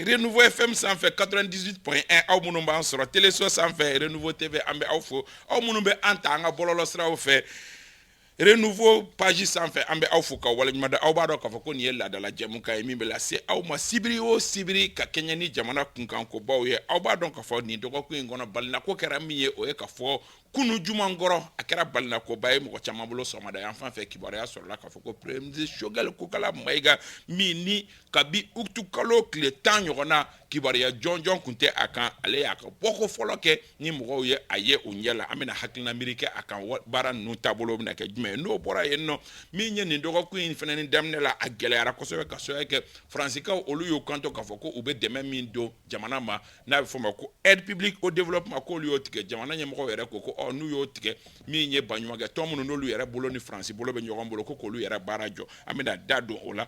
Renouveau FM sanfɛ 98.1 aw minnu b'an sɔrɔ Téléso sanfɛ Renouveau TV an bɛ aw fo aw minnu bɛ an ta an ka bɔlɔlɔ siraw fɛ Renouveau page sanfɛ an bɛ aw fo ka waleɲuman dɔn aw b'a dɔn k'a fɔ ko nin ye laadala jɛmukan ye min bɛ lase aw ma sibiri o sibiri ka kɛɲɛ ni jamana kunkanko baw ye aw b'a dɔn k'a fɔ nin dɔgɔkun in kɔnɔ balinako kɛra min ye o ye k'a fɔ kunu jumankɔrɔ a kɛra balinakoba ye mɔgɔ caman bolo sɔgɔmada yan fan fɛ kibaruya sɔrɔla k'a fɔ ko premier ministre Choguel Kokala Mayiga min ni kabi utu kalo tile 10 ɲɔgɔnna kibaruya jɔnjɔn kun tɛ a kan ale y'a ka bɔko fɔlɔ kɛ ni mɔgɔw ye a ye o ɲɛ la an bɛna hakilina miiri kɛ a kan baara ninnu taabolo bɛna kɛ jumɛn n'o bɔra yen nɔ min ye nin dɔgɔkun in fana ni daminɛ la a gɛlɛyara kosɛbɛ ka sababu kɛ Faransikaw olu y'u kanto k'a fɔ ko u bɛ dɛmɛ min don jamana ma n'a bɛ fɔ ma ko aide publique au développement k'olu y'o tigɛ jamana ɲɛmɔgɔw yɛrɛ ko n'u y'o tigɛ min ye baɲumankɛ tɔn minnu n'olu yɛrɛ bolo ni Faransi bolo bɛ ɲɔgɔn bolo ko k'olu yɛrɛ baara jɔ an bɛna da don o la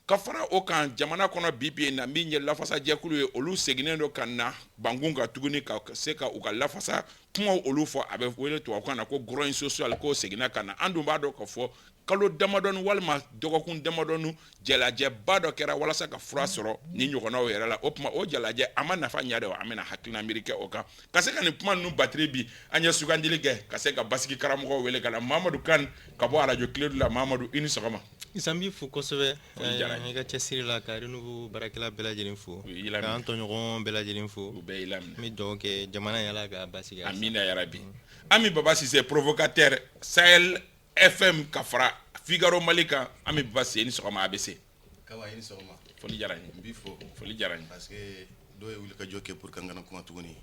ka fara o kan jamana kɔnɔ bi na min ye lafasajɛkulu ye olu seginnen don ka na bangun ka tuguni ka se ka u ka lafasa kumaw olu fɔ a bɛ wele tubabukan na ko groin social ko seginna ka na an dun b'a dɔn ka fɔ kalo damadɔni walima dɔgɔkun damadɔni jalajɛba dɔ kɛra walasa ka fura sɔrɔ ni ɲɔgɔnnaw yɛrɛ la o tuma o jalajɛ a ma nafa ɲa de an bɛna hakilina miiri kɛ o kan ka se ka nin kuma ninnu batiri bi an ye sugandili kɛ ka se ka basigi karamɔgɔw wele ka na Mamadou Kane ka bɔ radio Kiledu la Mamadou i ni sɔgɔma Isan b'i fo kosɛbɛ i ka cɛsiri la ka Renouveau baarakɛla bɛɛ lajɛlen fo k'an tɔɲɔgɔn bɛɛ lajɛlen fo u bɛɛ y'i laminɛ n bɛ dugawu kɛ jamana yala ka basigi amina yarabi Ami Baba Cissé provocateur Sahel FM ka fara Figaro Mali kan Ami Baba Cissé ni sɔgɔma ABC kawa i ni sɔgɔma foli diyara n ye n b'i fo foli diyara n ye parce que dɔw ye wuli ka jɔ kɛ pour que an kana kuma tuguni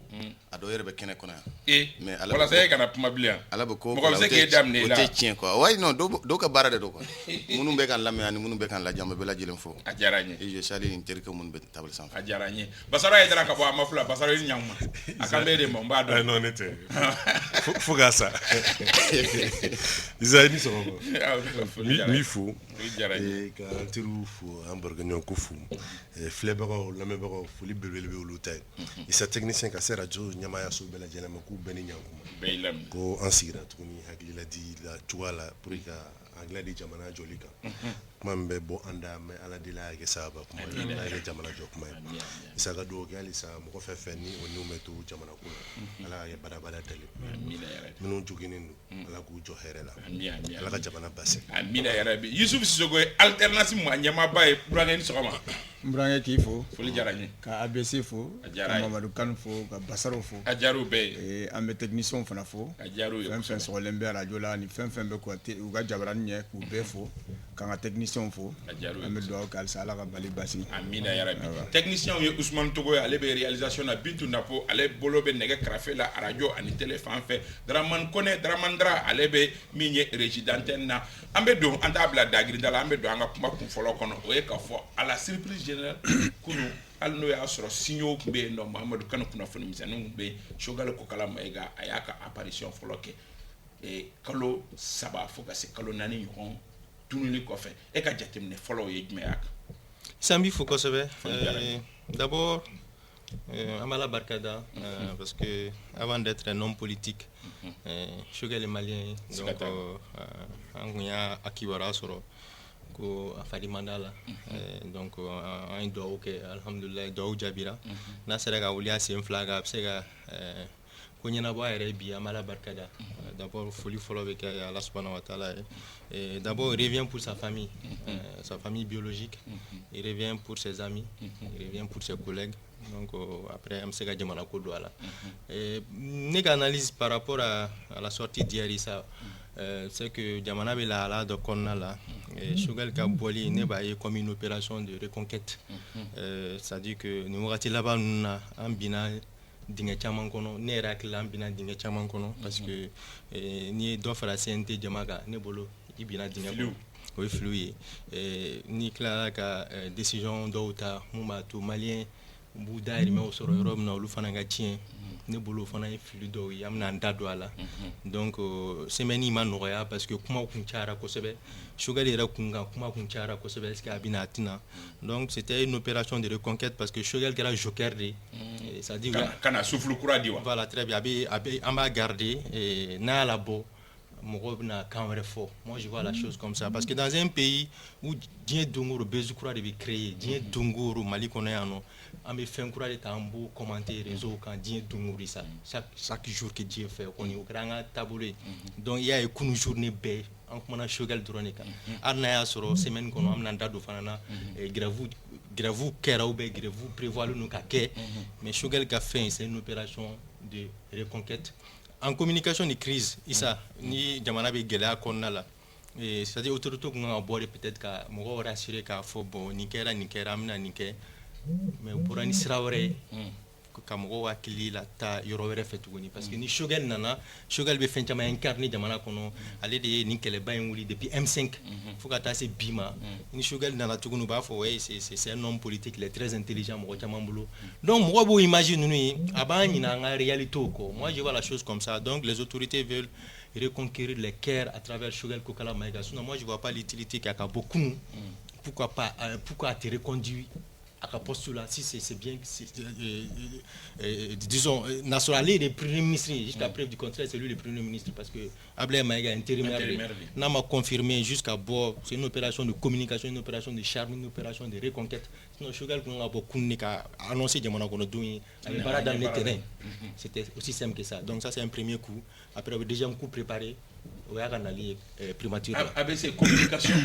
a dɔw yɛrɛ bɛ kɛnɛ kɔnɔ yan mais walasa e kana kuma bilen ala bɛ ko mɔgɔ bɛ se k'e daminɛ o tɛ tiɲɛ quoi ouais non dɔw ka baara de don quoi minnu bɛ kan lamɛn ani minnu bɛ kan lajɛ an bɛɛ lajɛlen fo a diyara n ye et je salue n terikɛ minnu bɛ table sanfɛ a diyara n ye Basara ye dara ka bɔ a ma fila Basara i ni ɲankuma a kan bɛ de ma n b'a dɔn non ne tɛ fo k'a sa Isa i ni sɔgɔma n b'i fo ka an teriw fo an barokɛɲɔgɔn ko fo filɛbagaw lamɛnbagaw foli belebele bɛ olu ta ye Isa technicien ka se radio ɲɛmaayaso bɛɛ lajɛlen ma k'u bɛɛ ni ɲankuma ko an sigira tuguni hakililadi la cogoya la pour que ka hakilila di jamana jɔli kan kuma min bɛ bɔ an da mɛ ala deli a kɛ sababa kuma ye ala kɛ jamana jɔ kuma ye Isa ka dugawu kɛ halisa mɔgɔ fɛn fɛn ni o n'u bɛ to jamana ko la ala ka kɛ badabada dali minnu joginen don ala k'u jɔ hɛrɛ la ala ka jamana basigi amina yarabi Yusuf Sisoko alternance ma ɲɛmaaba ye burankɛ ni sɔgɔma n burankɛ k'i fo foli diyara n ye ka ABC fo ka Mamadou Kane fo ka Basaro fo a diyara u bɛɛ ye an bɛ technicien fana fo a diyara u ye fɛn fɛn sɔgɔlen bɛ radio la ni fɛn fɛn bɛ u ka jabaranin ɲɛ k'u bɛɛ fo k'an ka technicien fo an bɛ dugawu kɛ halisa ala ka bali basi amina yarabi technicien ye Ousmane Togo ye ale bɛ réalisation na Bintu Napo ale bolo bɛ nɛgɛ karafe la radio ani télé fan fɛ Dramane Kone Dramandra ale bɛ min ye régie d'antenne na an bɛ don an t'a bila dagirinda la an bɛ don an ka kuma kun fɔlɔ kɔnɔ o ye k'a fɔ à la surprise générale kunu hali n'o y'a sɔrɔ signaux tun bɛ yen nɔ Mamadou Kane kunnafoni misɛnninw tun bɛ yen Choguel Kokala Mayiga a y'a ka apparition fɔlɔ kɛ kalo 3 fo ka se kalo 4 ɲɔgɔn tununi kɔfɛ e ka jateminɛ fɔlɔ ye jumɛn y'a kan Isan b'i fo kosɛbɛ d'abord an b'ala barika da parce que avant d'être un homme politique Choguel est malien donc an kun y'a kibaruya sɔrɔ ko a farimanda la donc an ye dugawu kɛ alhamdulilayi dugawu jaabira n'a sera ka wuli a sen fila kan a bɛ se ka ko ɲɛnabɔ a yɛrɛ bi an b'ala barika da d'abord foli fɔlɔ bɛ kɛ ala subhanahu wa taala ye d'abord il revient pour sa famille biologique il revient pour ses amis il revient pour ses collègues donc après an bɛ se ka jamana ko don a la ne ka analyse par rapport à la sortie d'hier Issa c'est que jamana bɛ lahala dɔ kɔnɔna la Choguel ka bɔli ne b'a ye comme une opération de reconquête c'est-à-dire que nin wagati laban ninnu na an binna dingɛ caman kɔnɔ ne yɛrɛ hakili la an binna dingɛ caman kɔnɔ parce que n'i ye dɔ fara CNT jama kan ne bolo i binna dingɛ kɔnɔ o ye filiw ye n'i tilara ka décision dɔw ta mun b'a to maliyɛn b'u dahirimɛw sɔrɔ yɔrɔ min na olu fana ka tiɲɛ ne bolo fana ye fili dɔw ye an bɛna an da don a la donc semaine ma nɔgɔya parce que kumaw kun cayara kosɛbɛ Choguel yɛrɛ kun kan kuma kun cayara kosɛbɛ est-ce que a bɛna a tɛna donc c'était une opération de reconquête parce que Choguel kɛra joker de c'est-à-dire kana souffle kura di wa voilà très bien a bɛ an b'a garder n'a y'a labɔ Moi, je vois la chose comme ça. Parce que dans un pays où Dien Dongoro, Bezoukura devait créer, Dien Dongoro, Mali Konéano, on me fait un courage de tambour, commenter, réseau, quand Dien Dongoro, ça, chaque jour que Dieu fait, on est au grand taboulé. Donc, il y a une journée belle, en commençant à chogal dronika. Arnaya soro, semaine qu'on a amené do fanana, gravou, keraoube, gravou, prévoir le noukake. Mais chogal café, c'est une opération de reconquête. En communication de crise, Issa, ni jamana be gela konna la. C'est-à-dire autorité qu'on a abordé peut-être qu'à m'auro rassurer qu'à faut bon ni kera amna ni ke mais pour ani sirawre ka m'auro akili la ta yorowere fetugoni parce que ni shogal nana shogal be fenchama incarné jamana kono aller de ni kele bayin wuli depuis M5 faut ka ta se bima ni shogal nana tugunu ba fo ouais c'est un homme politique, il est très intelligent m'auro chamambulo donc m'auro bo imagine nous abani na nga réalité ko moi je vois la chose comme ça donc les autorités veulent reconquérir les cœurs à travers Choguel Kokala Maïga. Sinon, moi je vois pas l'utilité qu'il y a beaucoup. Pourquoi pas pourquoi te reconduire à la postulat si c'est bien disons nationaliste le premier ministre jusqu'à preuve du contraire c'est lui le premier ministre parce que Ablaye Maïga intérimaire n'a pas confirmé jusqu'à bord c'est une opération de communication une opération de charme une opération de reconquête sinon Choguel qu'on a beaucoup annoncé de mon dans le terrain c'était aussi simple que ça donc ça c'est un premier coup après le deuxième coup préparé on va analyser primature ABC communication.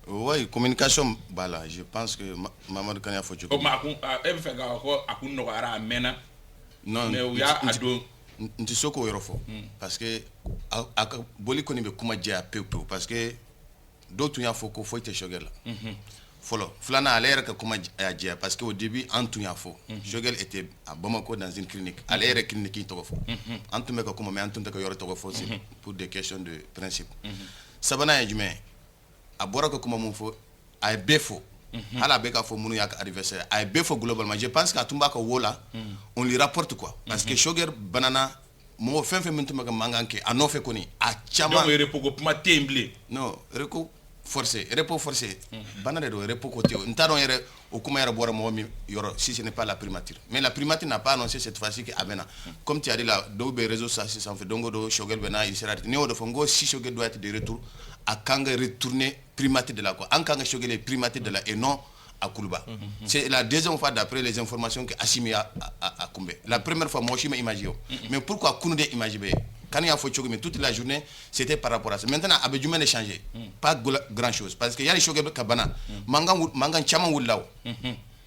Oui, communication, voilà, je pense que Mamadou Kanya faut que non, nti soko yorofo parce que boli koni be kuma dia pepe parce que d'autres y a faut ko faut te shogel follow flana alère que kuma dia parce que au début antu ya faut shogel était à Bamako dans une clinique alère clinique to fo antu me ko kuma mais antu ko yoro to fo pour des questions de principe sabana ya jume a bora ko kuma mun fo ay befo ala beka fo munu yak anniversaire ay befo globalement je pense qu'à tumba ko wola on lui rapporte quoi parce que Choguel banana mo fenfe mun tumba manganke anofe koni a chama donc repo ko puma temblé non repo forcé banana do repo ko teo ntano yere o kuma yere bora mo mi yoro si ce n'est pas la primature mais la primature n'a pas annoncé cette fois-ci que abena comme tu as dit là do be réseaux sociaux sans fait dongo do Choguel bena il sera né de fongo si Choguel doit être de retour à Kanga retourner primature de la quoi en Kanga Choguel est primature de la et non à Koulouba. C'est la deuxième fois d'après les informations que Assimi a Koumbe. La première fois moi je m'imagine mais pourquoi Kounoudé imagine quand il y a Choguel mais toute la journée c'était par rapport à ça maintenant Abedjoumen est changé pas grand chose parce que y a les Choguel kabana mangan chama wulao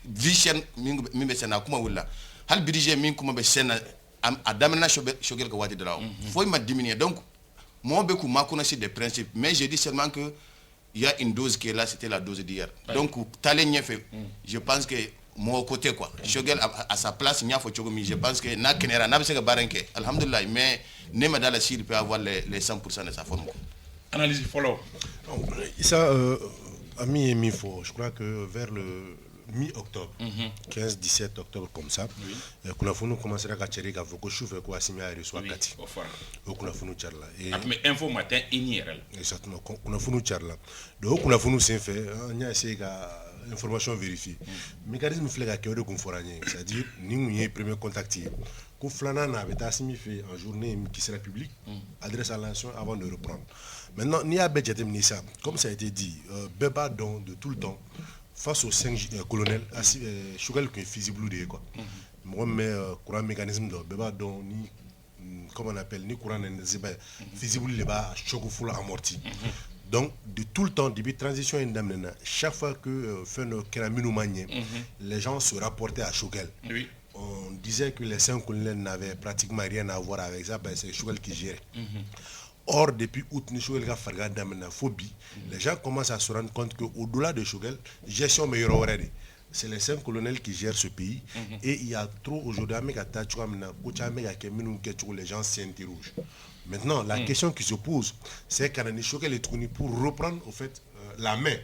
vision mimbe sena kuma wulla hal bidije min kuma be sena adamna Choguel ka wadi de là faut il m'a diminué donc moi, beaucoup m'a connu des principes, mais je dis seulement que il y a une dose qui est là, c'était la dose d'hier. Donc, je pense que mon côté quoi, Choguel à sa place, il y a mais je pense que na kenera na bisega barenke, alhamdulillah, mais ne me dans la s'il peut avoir les 100% de sa forme. Analyse follow. Ça, ami et mi-faux, je crois que vers le mi-octobre, 15-17 octobre comme ça, qu'on a fait nous commencer à catcher qu'à vous que je fais quoi assigner à reçoit Kati. Donc on a fait nous charla. Mais info matin ignorel. Exactement. On a fait nous charla. Donc on a fait nous c'est fait. On a essayé l'information vérifiée. Mécanisme flaga qui est de conformité, c'est-à-dire nous y premier contacté. Qu'on flana n'avait assigné fait en journée qui sera publique, adresse à l'ancien avant de reprendre. Maintenant ni à budget ça, comme ça a été dit, béba don de tout le temps. Face aux 5 colonels, Choguel qui est visible de quoi. Moi, mais courant mécanisme de béba dont ni comment on appelle ni courant n'est visible les bas Choguel full amorti. Donc de tout le temps depuis transition indemne, chaque fois que fait nos kéramino manier, les gens se rapportaient à Choguel. Oui. On disait que les 5 colonels n'avaient pratiquement rien à voir avec ça, c'est Choguel qui gérait. Or, depuis août, les gens commencent à se rendre compte qu'au-delà de Choguel, gestion meilleure. C'est les 5 colonels qui gèrent ce pays. Et il y a trop aujourd'hui, les gens s'interrogent. Maintenant, la question qui se pose, c'est qu'Anani Choguel est tourné pour reprendre au fait la main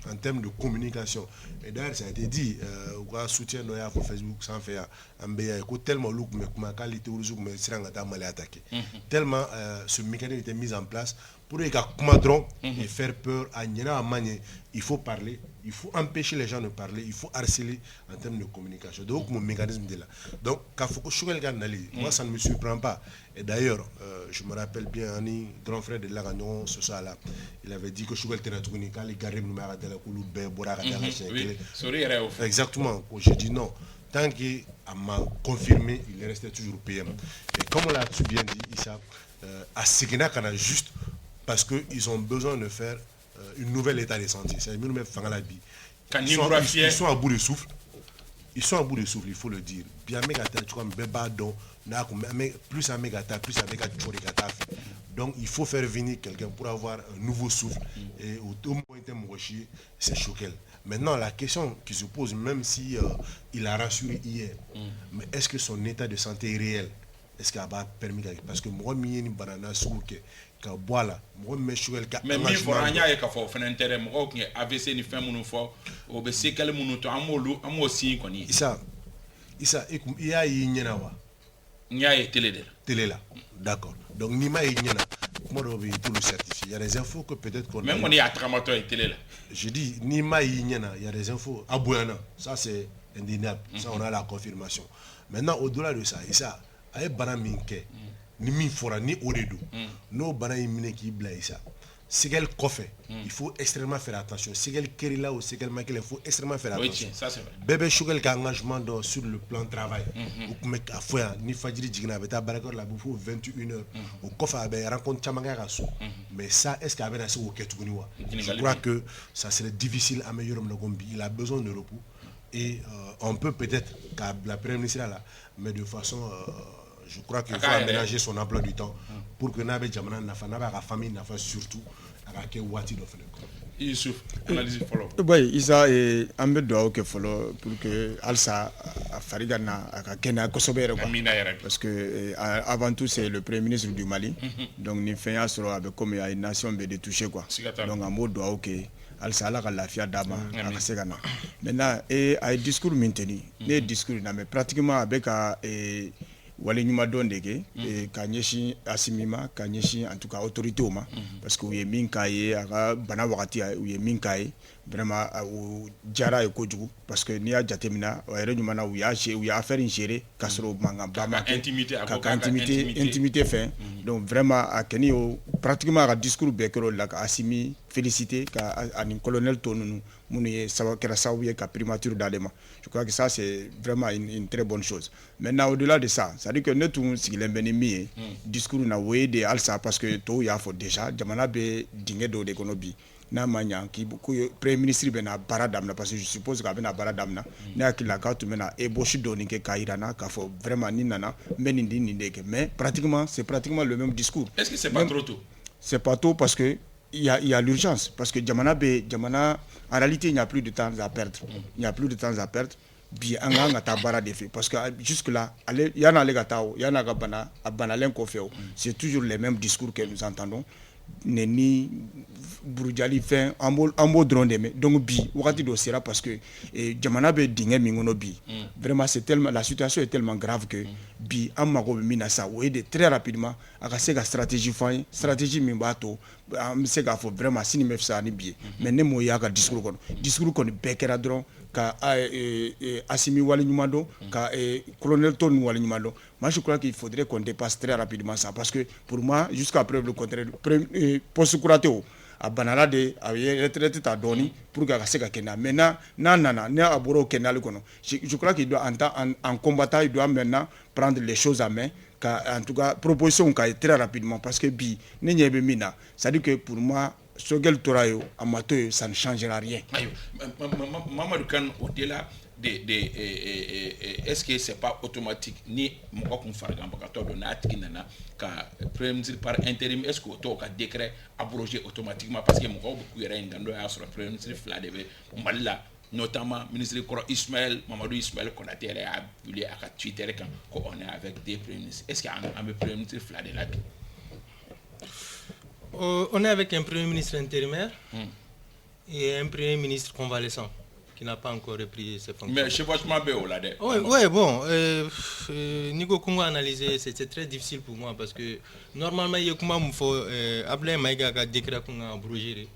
en termes de communication. Et d'ailleurs, ça a été dit, soutien de Facebook sans faire tellement tellement ce mécanisme était mis en place pour les gars et faire peur à Niena Amanye. Il faut parler, il faut empêcher les gens de parler, il faut harceler en termes de communication. Donc mon mécanisme est là. Donc moi ça ne me surprend pas. Et d'ailleurs, je me rappelle bien un grand frère de Lagagnon, ce soir là, il avait dit que Chougel Tenatouni, quand les garés nous m'arrêtent de la coulou, exactement. J'ai dit non. Tant qu'il m'a confirmé, il est resté toujours PM. Et comme on l'a bien dit, Issa, à Sigina, qu'on a juste parce qu'ils ont besoin de faire une nouvelle état de santé. C'est mieux de mettre la vie. Ils sont à bout de souffle. Ils sont à bout de souffle, il faut le dire. Bien, plus à Megata, plus avec Chorikata. Donc, il faut faire venir quelqu'un pour avoir un nouveau souffle. Et au moins, c'est choquant. Maintenant, la question qui se pose, même si il a rassuré hier, mais est-ce que son état de santé est réel? Est-ce qu'il a permis? Parce que moi, je suis banana sur que voilà, moi, je suis mais mi fora nya e ka fo fena intérêt mo ko AVC ni fem no fo o be se kale munu to amo si ko ni Issa il y a yinyana wa nya e télé là, d'accord. Donc ni ma yinyana moi je vais tout le certifier. Il y a des infos que peut-être qu'on même on y a tramato et télé là. Je dis ni ma yinyana, il y a des infos à Bouana, ça c'est indéniable. Ça on a la confirmation. Maintenant au-delà de ça, Issa ay bana minke ni min fora ni oredo no bana yimine ki bla Issa Sigel Kofé, il faut extrêmement faire attention. Sigel Kerila ou Sigel Makel, il faut extrêmement faire attention. Oui, ça c'est vrai. Bébé Chougel qui a engagement sur le plan de travail. Ou mec à fouet, ni Fadjiri Djigna avec ta barakor la bouffe 21h. Au Kofa avait rencontre Chamanga Rassou. Mais ça, est-ce qu'il y avait assez au Ketuguniwa? Je crois que ça serait difficile à améliorer le Gombi. Il a besoin de repos. Et on peut peut-être, car la première ministre là, mais de façon. Je crois qu'il faut aménager son emploi du temps pour que Nabe Djamana n'a pas famille n'a pas surtout avec Wati de faire. Youssouf, analyse follow. Oui, Isa et Ambe doit que follow pour que Alsa Farigana a Kenya Kosobere. Parce que avant tout c'est le premier ministre du Mali. Donc ni fait un solo avec comme il y a une nation de toucher quoi. Donc en mode doit ok. Alsa ala la fia dama à Segana. Maintenant et un discours maintenu. Les discours mais pratiquement avec wale nyuma dondeke kanyeshi asimima kanyeshi en tout cas autorité oma parce que uye minkaye aga bana wakati uye minkaye vraiment ou jara e kojugu parce que ni a jatemina wayre nyuma na uya affaire ingérée kasro manga bama intimité fait donc vraiment akeni pratiquement à discours bekero la asimi félicité ka ani colonel tonunu mounie kera saouye ka primature d'alema. Je crois que ça c'est vraiment une très bonne chose. Maintenant au-delà de ça, ça dit que nous tout sigilem benimi discours na we de alsa parce que to ya faut déjà jamana be dingue do de konobi na manya ki beaucoup premier ministre bena baradamna parce que je suppose que bena baradamna na kila ka tu mena e boshi do ninke kairana ka faut vraiment ni nana menindi ni ndeke mais pratiquement c'est pratiquement le même discours. Est-ce que c'est pas trop tôt? C'est pas tôt parce que il y a l'urgence parce que Jamana en réalité il n'y a plus de temps à perdre. Il n'y a plus de temps à perdre. Bien anga tabara de fait parce que jusque là il y en a les gatao il y en a gabana abanalen kofeo c'est toujours les mêmes discours que nous entendons neni burujali fin ambo drone de donc bi wakati do sera parce que jamana be dingue mingono bi vraiment c'est tellement la situation est tellement grave que bi amago mina sa ou de très rapidement aka sega stratégie mimbato am sega faut vraiment sini mefsa ni bi mais ne moya ka discours kon bekera dron ka Assimi Wali Numado, ka colonel Ton Wali Numado. Moi je crois qu'il faudrait qu'on dépasse très rapidement ça parce que pour moi jusqu'à preuve le contraire poste curateo a banala de a retraité ta doni pour que ça kena maintenant nana ne aboro kenal kono je crois qu'il doit en combattant il doit maintenant prendre les choses à main en tout cas proposition très rapidement parce que bi ne nyebe mina ça dit que pour moi Sogel Torayo, Amato, ça ne changera rien. Mamadou Kane, au-delà est-ce que c'est pas automatique ni moi qu'on fait un bagato de natinana car par intérim est-ce que auto ka décret abrogé automatiquement parce que mon beaucoup y a un gando sur le premier ministre Fladebe Malila notamment ministre Koro Ismaël Mamadou Ismaël qu'on a été à publier à Twitter quand on est avec des premiers ministres est-ce qu'il y a un premier ministre Fladebe là? On est avec un premier ministre intérimaire et un premier ministre convalescent. qui n'a pas encore repris ses fonctions. Mais je vois que oui, bon, Nico Kungo analysé, c'était très difficile pour moi parce que normalement, il faut appeler Maïga à décret abrogé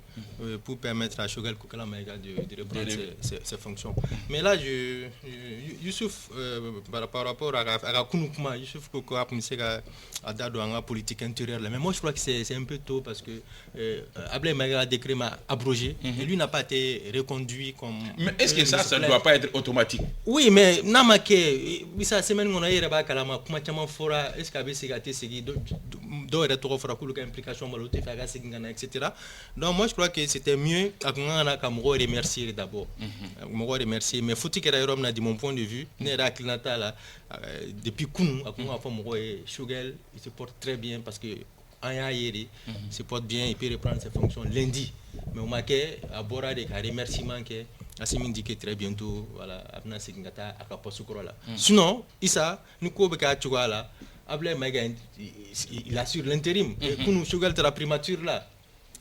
pour permettre à Choguel Koukala Maïga de reprendre ses fonctions. Mais là, Youssouf, par rapport à Kounoukma, Youssouf Koko a dado en politique intérieure. Mais moi, je crois que c'est un peu tôt parce que Ablé Maïga a décret abrogé et lui n'a pas été reconduit comme. Mais est-ce que ça ne doit pas être automatique? Oui, mais Namake, ça semaine on a eu à Kalama, comment fora, est-ce qu'avec ces gâtés, c'est d'où est implication maloté, etc. Donc moi je crois que c'était mieux qu'à remercier d'abord. Remercier, mais faut-il que de mon point de vue, depuis Kounou, Choguel, il se porte très bien parce que il se porte bien, il peut reprendre ses fonctions lundi. Mais on m'a à Bora des remerciements que Assimi dit que très bientôt voilà Abna Segingata à Kapasukoro là. Sinon, Issa, nous Kobeka Chouala, Ablé Maga il assure l'intérim. Et nous Choguel la primature là.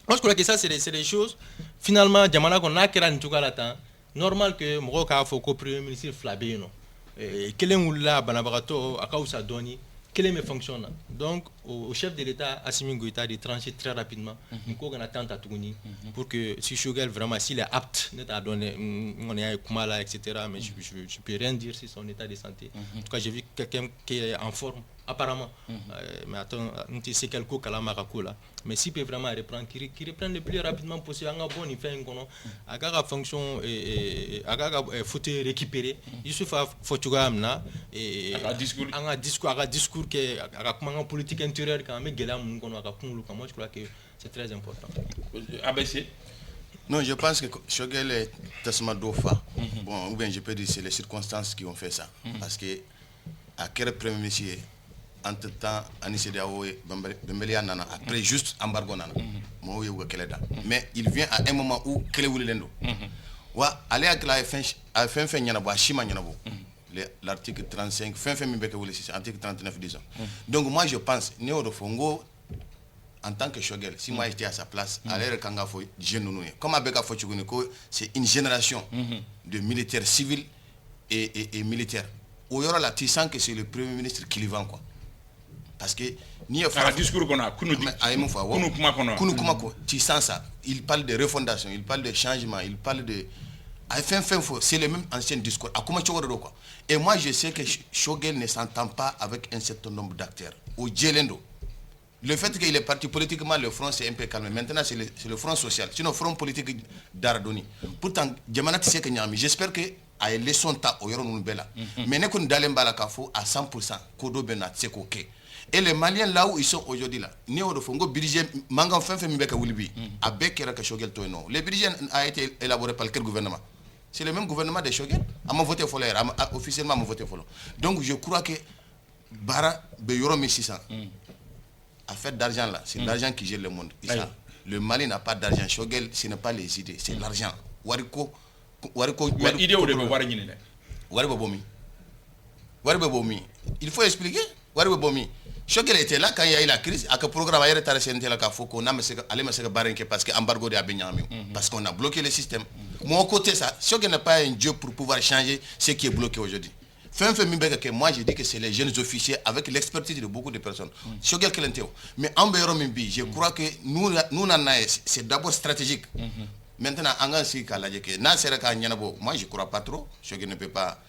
Moi je crois que ça c'est des choses. Finalement, Djamana qu'on a créé en Chougala temps, normal que Moroka Foko Premier ministre Flabé non. Et quel est là Banabarato à Kausa Doni. Quel est mes fonctions? Donc, au chef de l'État, Assimi Goïta, de trancher très rapidement. Nous avons attente à Tougouni pour que si Choguel vraiment, s'il est apte à donner, on est à Kumala, etc. Mais je ne peux rien dire sur son état de santé. En tout cas, j'ai vu quelqu'un qui est en forme, apparemment. Mais attends, c'est quelque chose à là. Mais s'il peut vraiment reprendre, qu'il reprenne le plus rapidement possible, il fait une fonction, il faut récupérer. Il faut un discours qui est une politique intérieure quand même, moi je crois que c'est très important. ABC. Non, je pense que Choguel est tellement d'ofa. Bon, ou bien je peux dire c'est les circonstances qui ont fait ça. Parce que à quel premier ministre entre-temps, Anissé Diao et Bembelia Nana, après juste embargo Nana. Mais il vient à un moment où Kele Wulendo. Wa allez à la fin Yanabo, à Shima Yanabo. L'article 35, fin article 39, disons. Donc moi je pense, Néo de Fongo, en tant que Choguel, si moi j'étais à sa place, aller Kanga Fo Genounou. Comme Abeka Fochuguniko, c'est une génération de militaires civils et militaires. Où il y aura là, tu sens que c'est le Premier ministre qui les vend quoi. Parce que ni un discours qu'on a, tu sens ça. Il parle de refondation, il parle de changement, il parle de. C'est le même ancien discours. Et moi, je sais que Choguel ne s'entend pas avec un certain nombre d'acteurs. Au Djelendo, le fait qu'il est parti politiquement, le front c'est un peu calme. Maintenant, c'est le front social. Sinon, le front politique d'Ardoni. Pourtant, j'espère que a leçon ta au yoro nubela. Mais ne qu'on d'aller balakafo à 100%. Kodo benat c'est ok. Et les Maliens là où ils sont aujourd'hui là, Néo de Fongo budget mangan fin mibeka wulbi avec Keraka Choguel Toino. Le budget a été élaboré par quel gouvernement? C'est le même gouvernement de Choguel. A voté pour l'air, officiellement a voté pour l'eau. Donc je crois que Bara Beyoro 1600 a fait d'argent là, c'est l'argent qui gère le monde. Le Mali n'a pas d'argent. Choguel, ce n'est pas les idées, c'est l'argent. Wariko mais idée ou de Waribomi. Il faut expliquer. Waribomi. Choguel était là quand il y a eu la crise. À quel programme il a été là qu'on a parce que embargo de Abinyami. Parce qu'on a bloqué le système. Mon côté ça, Choguel n'est pas un dieu pour pouvoir changer ce qui est bloqué aujourd'hui. Moi je dis que c'est les jeunes officiers avec l'expertise de beaucoup de personnes. Choguel Kelenteo. Mais en Mimbi, je crois que nous c'est d'abord stratégique. Maintenant, moi je ne crois pas trop. Choguel ne peut pas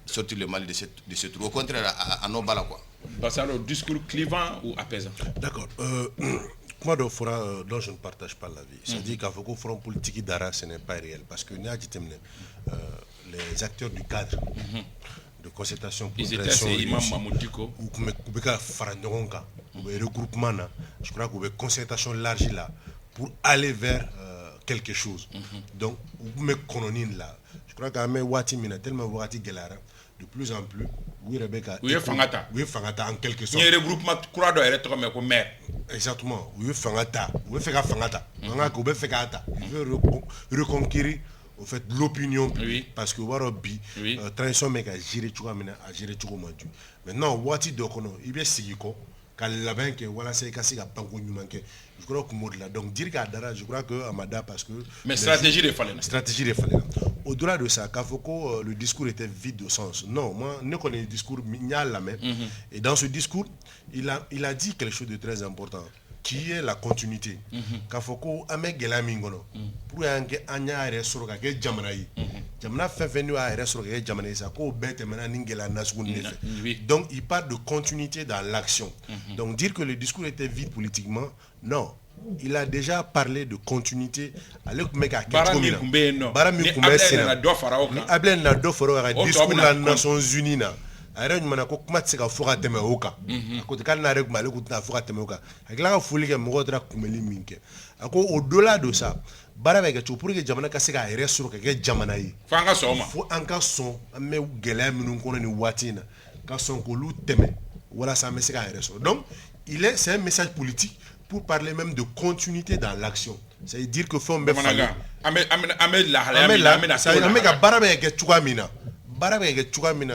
sortir le Mali de ce trou. Au contraire, à nos balles quoi. C'est un discours clivant ou apaisant? D'accord. Moi, dont je ne partage pas l'avis. C'est-à-dire qu'à Foko, front politique d'Ara, ce n'est pas réel. Parce que les acteurs du cadre de concertation pour ils étaient ces Imam Mamoudiko ou Koubeka Faranyoronga, ou regroupement, je crois qu'il y a une concertation large là pour aller vers quelque chose. Donc, vous me connaissez là. Je crois qu'il y a Wati Mina, tellement Wati Gelara, de plus en plus, oui, Rebecca. Oui, Fangata. Oui, Fangata en quelque sorte. Il y a un regroupement de croix de mais comme maire. Exactement. Oui, Fangata. Oui, Fangata. Il veut reconquérir au fait l'opinion parce que Warobi, transition mec a géré tout le monde. Maintenant, Wati Dokono, il veut Sigiko, quand la banque, voilà, c'est cassé à Pango Numanke. Je crois que mot là. Donc, dire qu'à Dara, je crois que Amada, parce que. Mais stratégie des fallait. Stratégie des fallait. au-delà de ça, Kafoko, le discours était vide de sens. Non, moi, ne connais le discours, la même. Et dans ce discours, il a dit quelque chose de très important, qui est la continuité. Kafoko, ame gela mingono. Pour anya resoro ka ke jamana yi. Jamana fefenu a resoro ka ke jamana yi sa ko bete mena ningela nasgun nefe. Donc il parle de continuité dans l'action. Donc dire que le discours était vide politiquement, non. Il a déjà parlé de continuité avec meka Barami Kumbe no. Barami Kumbe sina. Ni Ablen na do faro ka discours la Nations Unies na. Ayre nyuma ko kuma tsika foka teme oka. Ko te kan na rek male ko ta foka teme oka. Akila ka fuli ke mo dra kumeli minke. Ako au-delà de ça, bara ka pour que jamana ka se ka ayre sur ka jamana yi. Fanga soma. Fo anka son ame gele minun kono ni watina. Ka son ko lu teme. Voilà ça me se ka ayre sur. Donc, c'est un message politique pour parler même de continuité dans l'action. C'est-à-dire que faut mettre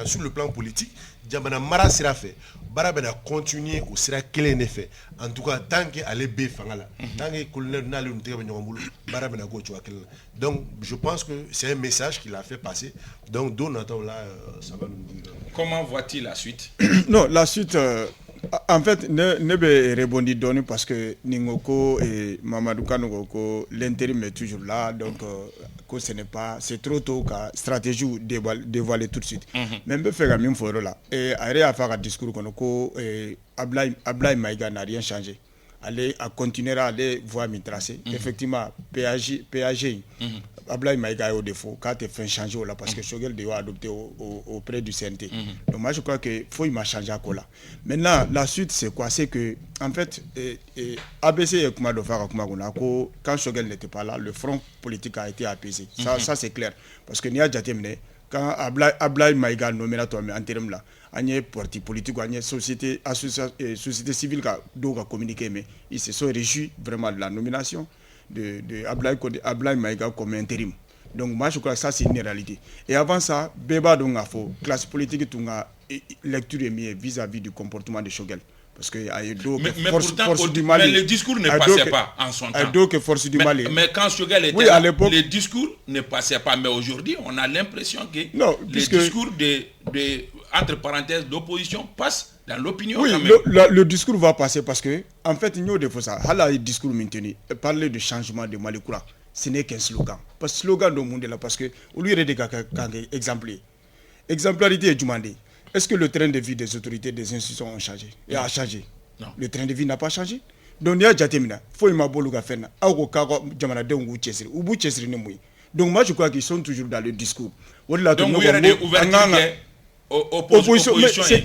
sur le plan politique, Jamana Mara sera fait. Barabena continuer au sera quel est fait. En tout cas, tant qu'elle est bé fangala, tant que colonel n'a le Barabena go. Donc, je pense que c'est un message qu'il a fait passer. Donc, Donato là, ça va nous dire. Comment voit-il la suite? Non, la suite. En fait, ne vais rebondir donner parce que Ningoko et Mamadou Kanogoko, l'intérim est toujours là, donc que ce n'est pas, c'est trop tôt qu'à stratégie dévoiler tout de suite. Mais je fais la même fois là. Et à faire un discours qu'on Ablaye Maïga n'a rien changé. Aller à continuer à aller voir mes tracés. Effectivement, PAG, Ablaye Maïga est au défaut. Quand tu fais changer là, parce que Shogel doit adopter auprès du CNT. Donc moi je crois qu'il faut il changer à quoi là. Maintenant la suite c'est quoi? C'est que en fait ABC et Kumado Fara Kumaguna, quand Shogel n'était pas là, le front politique a été apaisé. Ça c'est clair. Parce que Nia Djatemne, quand Ablaye Maïga nommé là en termes là, il y a parti politique, il y a société civile qui a communiqué, mais ils se sont réjouis vraiment de la nomination de Ablaye Maïga comme intérim. Donc moi je crois que ça c'est une réalité. Et avant ça, Beba donc a fait classe politique tout a lecture vis-à-vis du comportement de Shogel. Parce que mais force du Mali. Mais le discours ne passait pas en son temps. Donc force du Mali. Mais quand Shogel était là, le discours ne passait pas. Mais aujourd'hui, on a l'impression que le discours entre parenthèses d'opposition passe dans l'opinion. Oui, le discours va passer parce que en fait il y a des fois ça. Le discours maintenu, parler de changement de Malikoura, ce n'est qu'un slogan. Parce que slogan du monde là parce que au lieu de exemplaire, exemplarité est demandée. Est-ce que le train de vie des autorités, des institutions ont changé? Et a changé. Non. Le train de vie n'a pas changé. Donc, il y a Djatemina. Il faut que donc, moi, je crois qu'ils sont toujours dans le discours. Donc, il y a des ouvertures opposition. C'est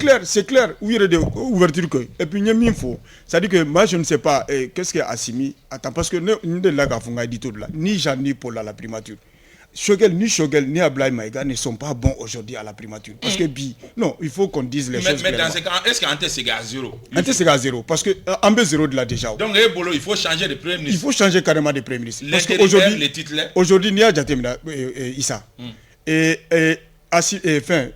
clair. Il y a des ouvertures. Et puis, il y a une info. C'est-à-dire que moi, je ne sais pas qu'est-ce que Assimi attend. Parce que ni Jean ni Paul à la primature. Shogel ni Ablaye Maïga ne sont pas bons aujourd'hui à la primature. Parce que non, il faut qu'on dise les choses. Mais dans ce cas, est-ce qu'Ante c'est à zéro? Ante c'est à zéro. Parce que Ambe zéro de là déjà. Donc, il faut changer de premier ministre. Il faut changer carrément de premier ministre. Parce qu'aujourd'hui, aujourd'hui, Nia Djatemina, Issa.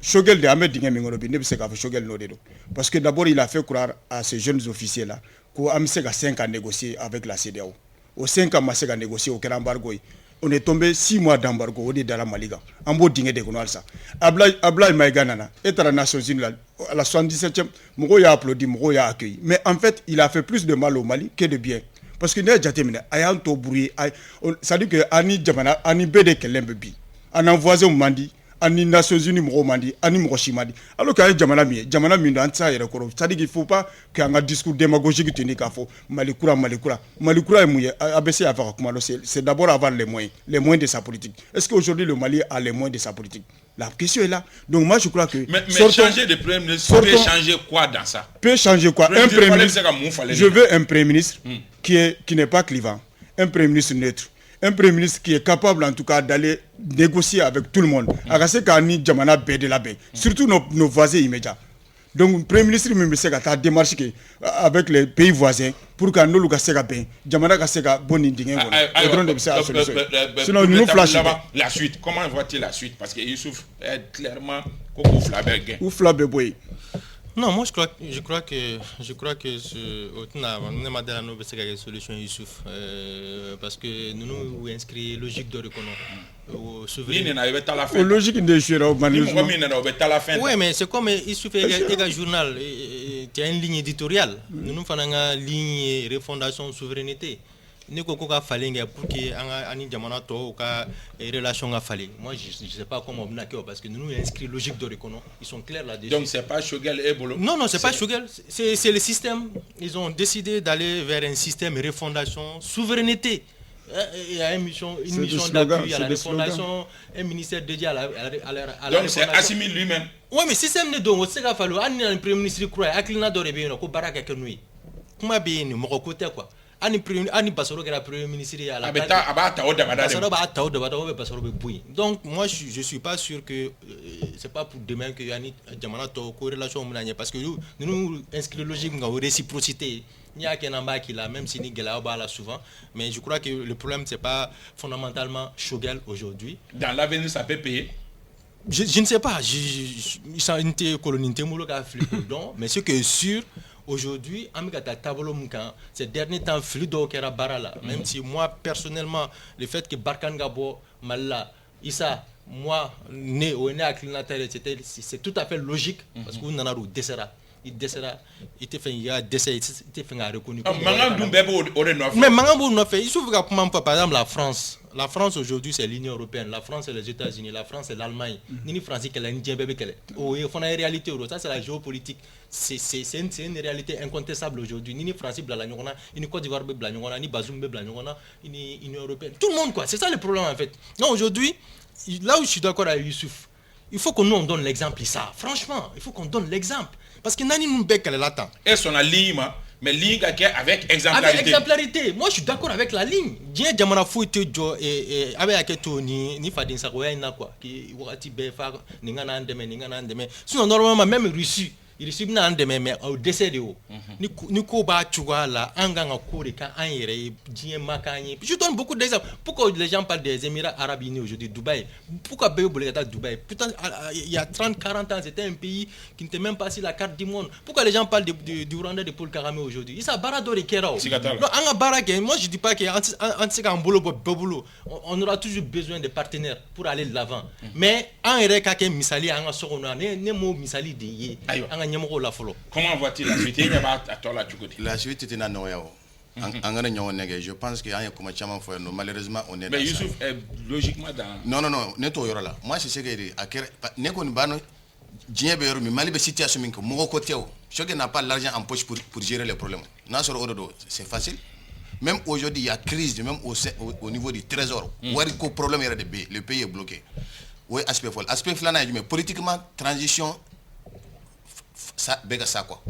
Shogel de Ahmed Dingé Mingorobi, ne peut pas Shogel Nodedo. Parce que d'abord, il a fait croire à ces jeunes officiers-là qu'au Amsega 5 ans négocier avec la CEDEAO. Au 5 ans, Masega négocier au Kerambargoy. On est tombé 6 mois d'embargo au dans la Maliga. En beau dingé de Gonalsa. Ablaye Maïga Nana, est à la Nations Unies, à la 77e, Mougo a applaudi, Mougo a accueilli. Mais en fait, il a fait plus de mal au Mali que de bien. Parce que Nia Djatemina, ayant tout brouillé, ça dit que Ani Djamana, Ani Bede Kelembebi, en envoisé au Mandi, Ani Nations Unies Mougo Mandi, Ani Mougo Shimadi. Alors qu'il y a Djamana Mi dans ça, ça dit qu'il ne faut pas qu'il y ait un discours démagogique qui faut Malikoura est mouillé. ABC a fait c'est d'abord avoir les moyens de sa politique. Est-ce qu'aujourd'hui le Mali a les moyens de sa politique? La question est là. Donc moi je crois que mais changer de premier ministre peut changer quoi dans ça? Peut changer quoi? Un premier ministre. Je veux un premier ministre qui n'est pas clivant, un premier ministre neutre. Un premier ministre qui est capable en tout cas d'aller négocier avec tout le monde. Surtout nos voisins immédiats. Donc le premier ministre a démarché avec les pays voisins pour que nous fassions bien. Sinon nous flashons. La suite, comment voit-il la suite? Parce que Youssouf est clairement Ouflaberguin. Non, moi je crois que on a des solutions Youssouf parce que nous inscrit logique de reconnaissance. Logique de Chira. Oui, mais c'est comme Youssouf est un journal, il y a une ligne éditoriale. Nous faisons une ligne refondation souveraineté. Nous avons fait pour que ani jamana to ka relation a fallu. Moi je sais pas comment on a parce que nous inscrit logique de reconnaissance. Ils sont clairs là-dessus. Donc c'est pas Shogel et Bolo. Non, c'est pas Shogel, c'est le système. Ils ont décidé d'aller vers un système refondation souveraineté. Il y a une mission d'appui à la refondation, un ministère dédié à la donc c'est Assimi lui-même. Oui, mais système ne donc c'est qu'il fallu un premier ministre croit Aklina Dorébé ko baraka ke nuit. Comment bien mo côté quoi. Ani Bassoro qui est le premier ministre à la donc moi je suis pas sûr que c'est pas pour demain que yani jamana to corrélation parce que nous inscrire logique en réciprocité il y a qu'un amba qui là même si ni gela ba là souvent mais je crois que le problème c'est pas fondamentalement Shogel aujourd'hui dans l'avenir ça peut payer. Je ne sais pas ça une colonie molo ka donc mais ce qui est sûr aujourd'hui, ces derniers temps, Fluido qui era barala. Même si moi, personnellement, le fait que Barkan Gabo, Malla, Issa, moi, né au né à Clinataire, c'est tout à fait logique parce qu'on en a eu décéra. Il décéra, il te fait un décès, il te fait un reconnu. Mais Mangambou n'a fait, il se trouve que par exemple la France. La France aujourd'hui c'est l'Union européenne, la France c'est les États-Unis, la France c'est l'Allemagne. Ni France qui est l'Indien bébé qu'elle est. Oh, il faut une réalité ça c'est la géopolitique. C'est une réalité incontestable aujourd'hui. Ni France blagnona, ni Côte d'Ivoire blagnona, ni Bazoum blagnona, ni Union européenne. Tout le monde quoi. C'est ça le problème en fait. Non aujourd'hui, là où je suis d'accord avec Youssouf, il faut que nous on donne l'exemple ça. Franchement, il faut qu'on donne l'exemple parce que nani nous bec elle l'attend. Et son ligne mais ligne avec exemplarité. Avec exemplarité. Moi, je suis d'accord avec la ligne. J'ai jamana foutu jo et avec aketo ni fadin sa na quoi. Qui wakati befa ningana ndeme. Sinon normalement même Russie il reçoit na ndeme mais au décès de haut. Ni ko ba chuwa la anganga ko de ka anyere dien makanye. Je donne beaucoup d'exemples. Pourquoi les gens parlent des Émirats Arabes Unis aujourd'hui, Dubaï? Pourquoi Béo-Bouleta Dubaï? Putain, il y a 30-40 ans, c'était un pays qui n'était même pas sur la carte du monde. Pourquoi les gens parlent du Rwanda de Paul Kagame aujourd'hui? Il s'est barado de Kerao. Moi je dis pas qu'on aura toujours besoin de partenaires pour aller de l'avant. Mais en Ereka misali anga sokona ne mo misali de ye. Comment vois-tu la suite? La suite est dans je pense qu'il y a un malheureusement on est mais Youssouf est logiquement dans non moi c'est ce que je situation chacun n'a pas l'argent en poche pour gérer les problèmes. C'est facile. Même aujourd'hui il y a crise même au niveau du trésor où le problème est le pays est bloqué. Oui, aspect flana politiquement transition ça béga ça quoi.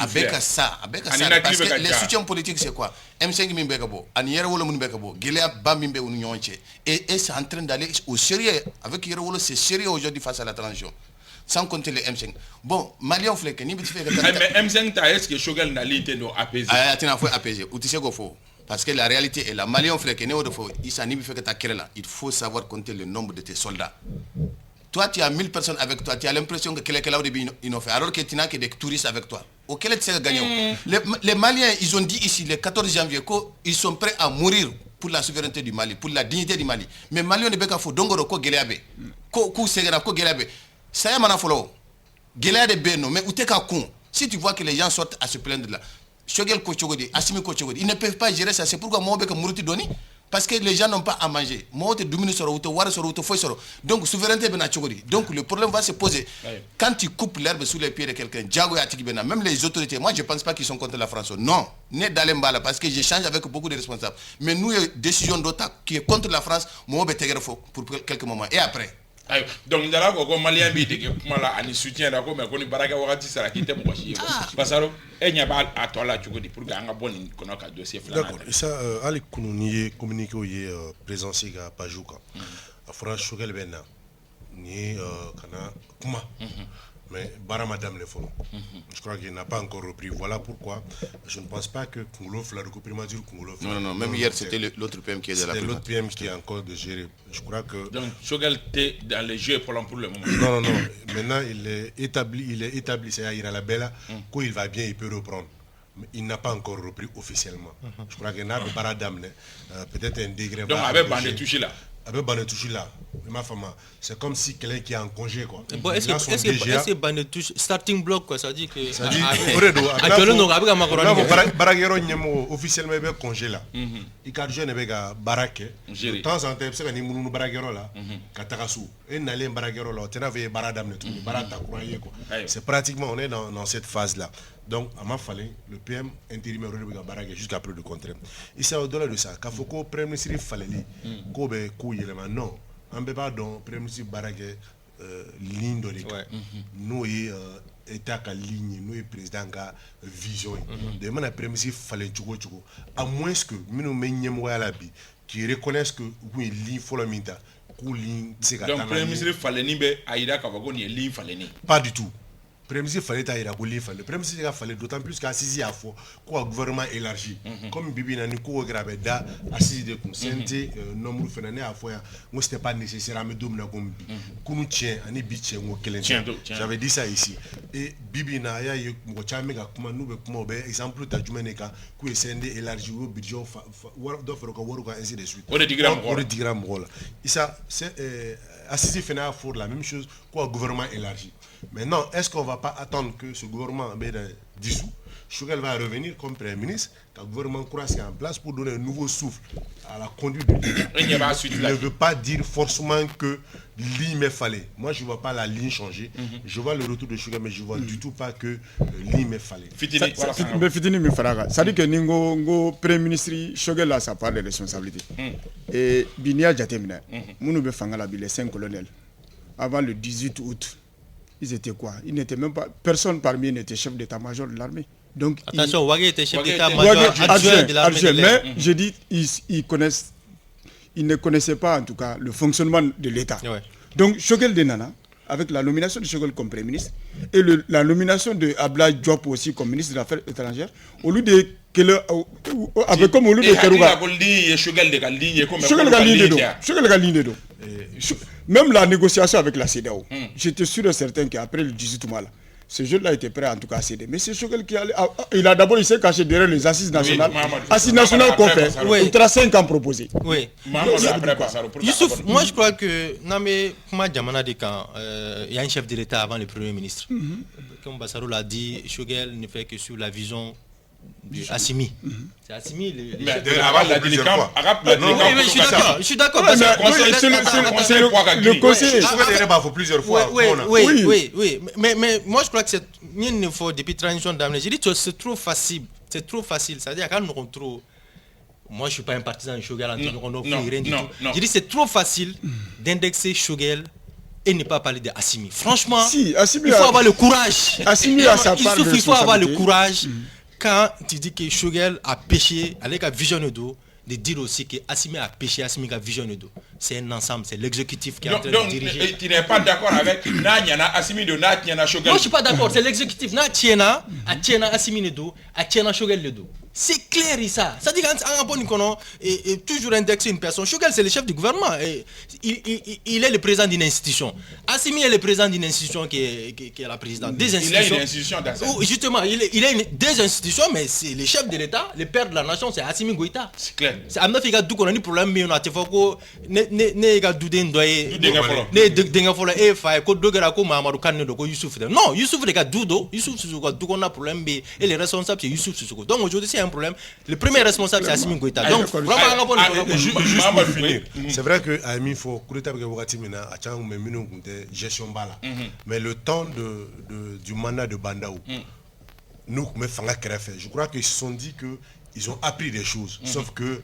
Avec ça parce que les soutiens politiques c'est quoi? M5 Mimbekabo, Aniero Mimbekabo, Gilead Bamimbe Unionche et c'est en train d'aller au sérieux avec Yerolo, c'est sérieux aujourd'hui face à la transition. Sans compter les M5. Bon, Malion Flek, ni petit fait mais M5 est-ce que Shogel n'a l'ité no apaiser? Ah, tu n'as pas apaisé. Ou tu sais quoi faut? Parce que la réalité est la Malion Flek ne faut il s'en fait que ta là. Il faut savoir compter le nombre de tes soldats. Toi, tu as 1000 personnes avec toi, tu as l'impression que quelqu'un au début il fait, alors que tu n'as que des touristes avec toi. Auquel tu sais gagner. Les Maliens, ils ont dit ici, le 14 janvier, qu'ils sont prêts à mourir pour la souveraineté du Mali, pour la dignité du Mali. Mais Maliens ne peuvent pas faire dongoro ko geleabe. Ko segera ko geleabe. Ça y est, manafolo. Geleabe beno, mais où t'es qu'à con. Si tu vois que les gens sortent à se plaindre là, Shogel Kochogodi, Assimi Kochogodi, ils ne peuvent pas gérer ça. C'est pourquoi moi, je vais donner. Parce que les gens n'ont pas à manger. Donc, souveraineté, donc le problème va se poser. Quand tu coupes l'herbe sous les pieds de quelqu'un, même les autorités, moi je ne pense pas qu'ils sont contre la France. Non, n'est d'Alembala, parce que j'échange avec beaucoup de responsables. Mais nous, décision d'OTA qui est contre la France, moi je vais pour quelques moments. Et après donc ndala ko malien bi de kuma la ani soutien da ko me ko ni baraka wakati sara kite mo shi basaro enya ba atola chugodi pour ga nga boni kono ka dossier flana. D'accord, et ça ali kununi communiqué au présence ga pajuka afra Shogel bena ni kana kuma mais bara madame le fond. Je crois qu'il n'a pas encore repris. Voilà pourquoi je ne pense pas que Kungolof, la primature Kungolof. Non, même hier c'était l'autre PM qui est de la primature. L'autre PM qui est encore de gérer. Je crois que. Donc Choguel était dans les jeux pour le moment. Non. Maintenant il est établi, c'est-à-dire à la Bella, quand il va bien, il peut reprendre. Mais il n'a pas encore repris officiellement. Je crois qu'il n'a pas d'âme, peut-être un degré. Donc avec Bandé touché là. Avec Bandé touché là, ma femme, c'est comme si quelqu'un qui est en congé quoi. Bon, est-ce que Bandé touche starting block quoi, ça dit que. Ça dit Baragero Nyemo officiellement il est congé là. Il a jeune avec Baraké. De temps en temps, c'est quand il y a Baragero là, Katarasu. Et n'allez Baragero là, tu as Baradam tout, Barata croyez quoi. C'est pratiquement on est dans cette phase là. Donc, à ma fallu, le PM intérimaire Baragé jusqu'à preuve de contraire. Et c'est au-delà de ça, qu'il faut que le Premier ministre fallait non, on ne peut pas dans le Premier ministre Baragé ligne de l'école. Nous, État qui ligne, nous, le président qui vision. De même, le Premier ministre fallait à moins que nous nous qui reconnaissent que oui, ligne faut la minta. Donc, le Premier ministre fallait ni be aïda kavago ni ligne fallait ni. Pas du tout. Le Premier ministre fallait tailler la boule, le Premier ministre fallait d'autant plus qu'assisi à fond, quoi gouvernement élargi. Comme Bibi n'a ni quoi grave da, assisi de conscienté, nombre de fénènes à fois, moi c'était pas nécessaire à me dominer comme Bibi. Qu'on tient, on est bitché, on j'avais dit ça ici. Et Bibi n'a ya eu mon chamega comme nous, comme exemple d'adjumeneka, qui est scindé élargi au budget, d'offre au Waruka ainsi de suite. On est 10 grammes. Et ça, c'est assisi fénènes à fond la même chose, quoi gouvernement élargi. Maintenant, est-ce qu'on ne va pas attendre que ce gouvernement dissous, Choguel va revenir comme Premier ministre, que le gouvernement croise en place pour donner un nouveau souffle à la conduite de l'État. Il ne veut pas dire forcément que l'IME fallait. Moi, je ne vois pas la ligne changer. Je vois le retour de Choguel, mais je ne vois du tout pas que l'IME fallait. Mais Fitini Mifaraga, ça dit que le Premier ministre Choguel là, ça parle de responsabilité. Et Binia Djatemina, Mounoube Fangala, les 5 colonels, avant le 18 août, ils étaient quoi? Ils n'étaient même pas. Personne parmi eux n'était chef d'état-major de l'armée. Donc, attention, Wagé était chef d'état-major adjoint de l'armée. Mais je dis, ils ne connaissaient pas en tout cas le fonctionnement de l'État. Ouais. Donc, Choguel Denana, avec la nomination de Choguel comme Premier ministre et la nomination de Abdoulaye Diop aussi comme ministre des Affaires étrangères, au lieu de avec comme au lieu de Kerouga. Même la négociation avec la CEDEAO, j'étais sûr et certain qu'après le 18 mois, ce jeune-là était prêt en tout cas à céder. Mais c'est Choguel qui allait. Il a d'abord s'est caché derrière les assises nationales. Assises nationales qu'on fait. Il a 5 ans proposés. Oui. Youssouf, moi je crois que il y a un chef de l'État avant le Premier ministre. Comme Bassaro l'a dit, Choguel ne fait que sur la vision de Assimi. C'est Assimi je suis d'accord. C'est le conseil. Plusieurs fois. Oui. Mais moi je crois que c'est une fois depuis transition d'âme. J'ai dit que c'est trop facile. C'est-à-dire quand nous trop. Moi je suis pas un partisan de Choguel. J'ai dit c'est trop facile d'indexer Choguel et ne pas parler de Assimi. Franchement, il faut avoir le courage. Il faut avoir le courage. Quand tu dis que Choguel a péché avec la vision de dos, de dire aussi que Assimi a péché, Assimi a vision de dos. C'est un ensemble, c'est l'exécutif qui est en train de diriger. Donc, tu n'es pas d'accord avec Nanyana, Assimi de Nanyana, Choguel? Non, je ne suis pas d'accord, c'est l'exécutif. Nanyana, Assimi de dos, Nanyana, Choguel de dos. C'est clair ça. Ça dit qu'on toujours indexé une personne. Choguel, c'est le chef du gouvernement. Il est le président d'une institution. Assimi est le président d'une institution qui est la présidente. Des institutions. Il a une institution dans ça. Justement, il a des institutions, mais c'est le chef de l'État, le père de la nation, c'est Assimi Goïta. C'est clair. C'est Amna Figa Dou qu'on a un problème, mais on a ne ga Doudé Ndoye. Ne Dengafolo et Faye, Kodogara, Mamadou Kane, Youssouf. Non, Youssouf, les gars, Doudo, Youssouf, Dou qu'on a problème, et les responsables, c'est Youssouf. Donc aujourd'hui, c'est un problème. Le premier responsable, c'est Assimi Goïta. Donc, vraiment, c'est vrai que Ami faut gestion bala. Mais le temps du mandat de Bandaou, nous, je crois qu'ils se sont dit qu'ils ont appris des choses. Sauf que,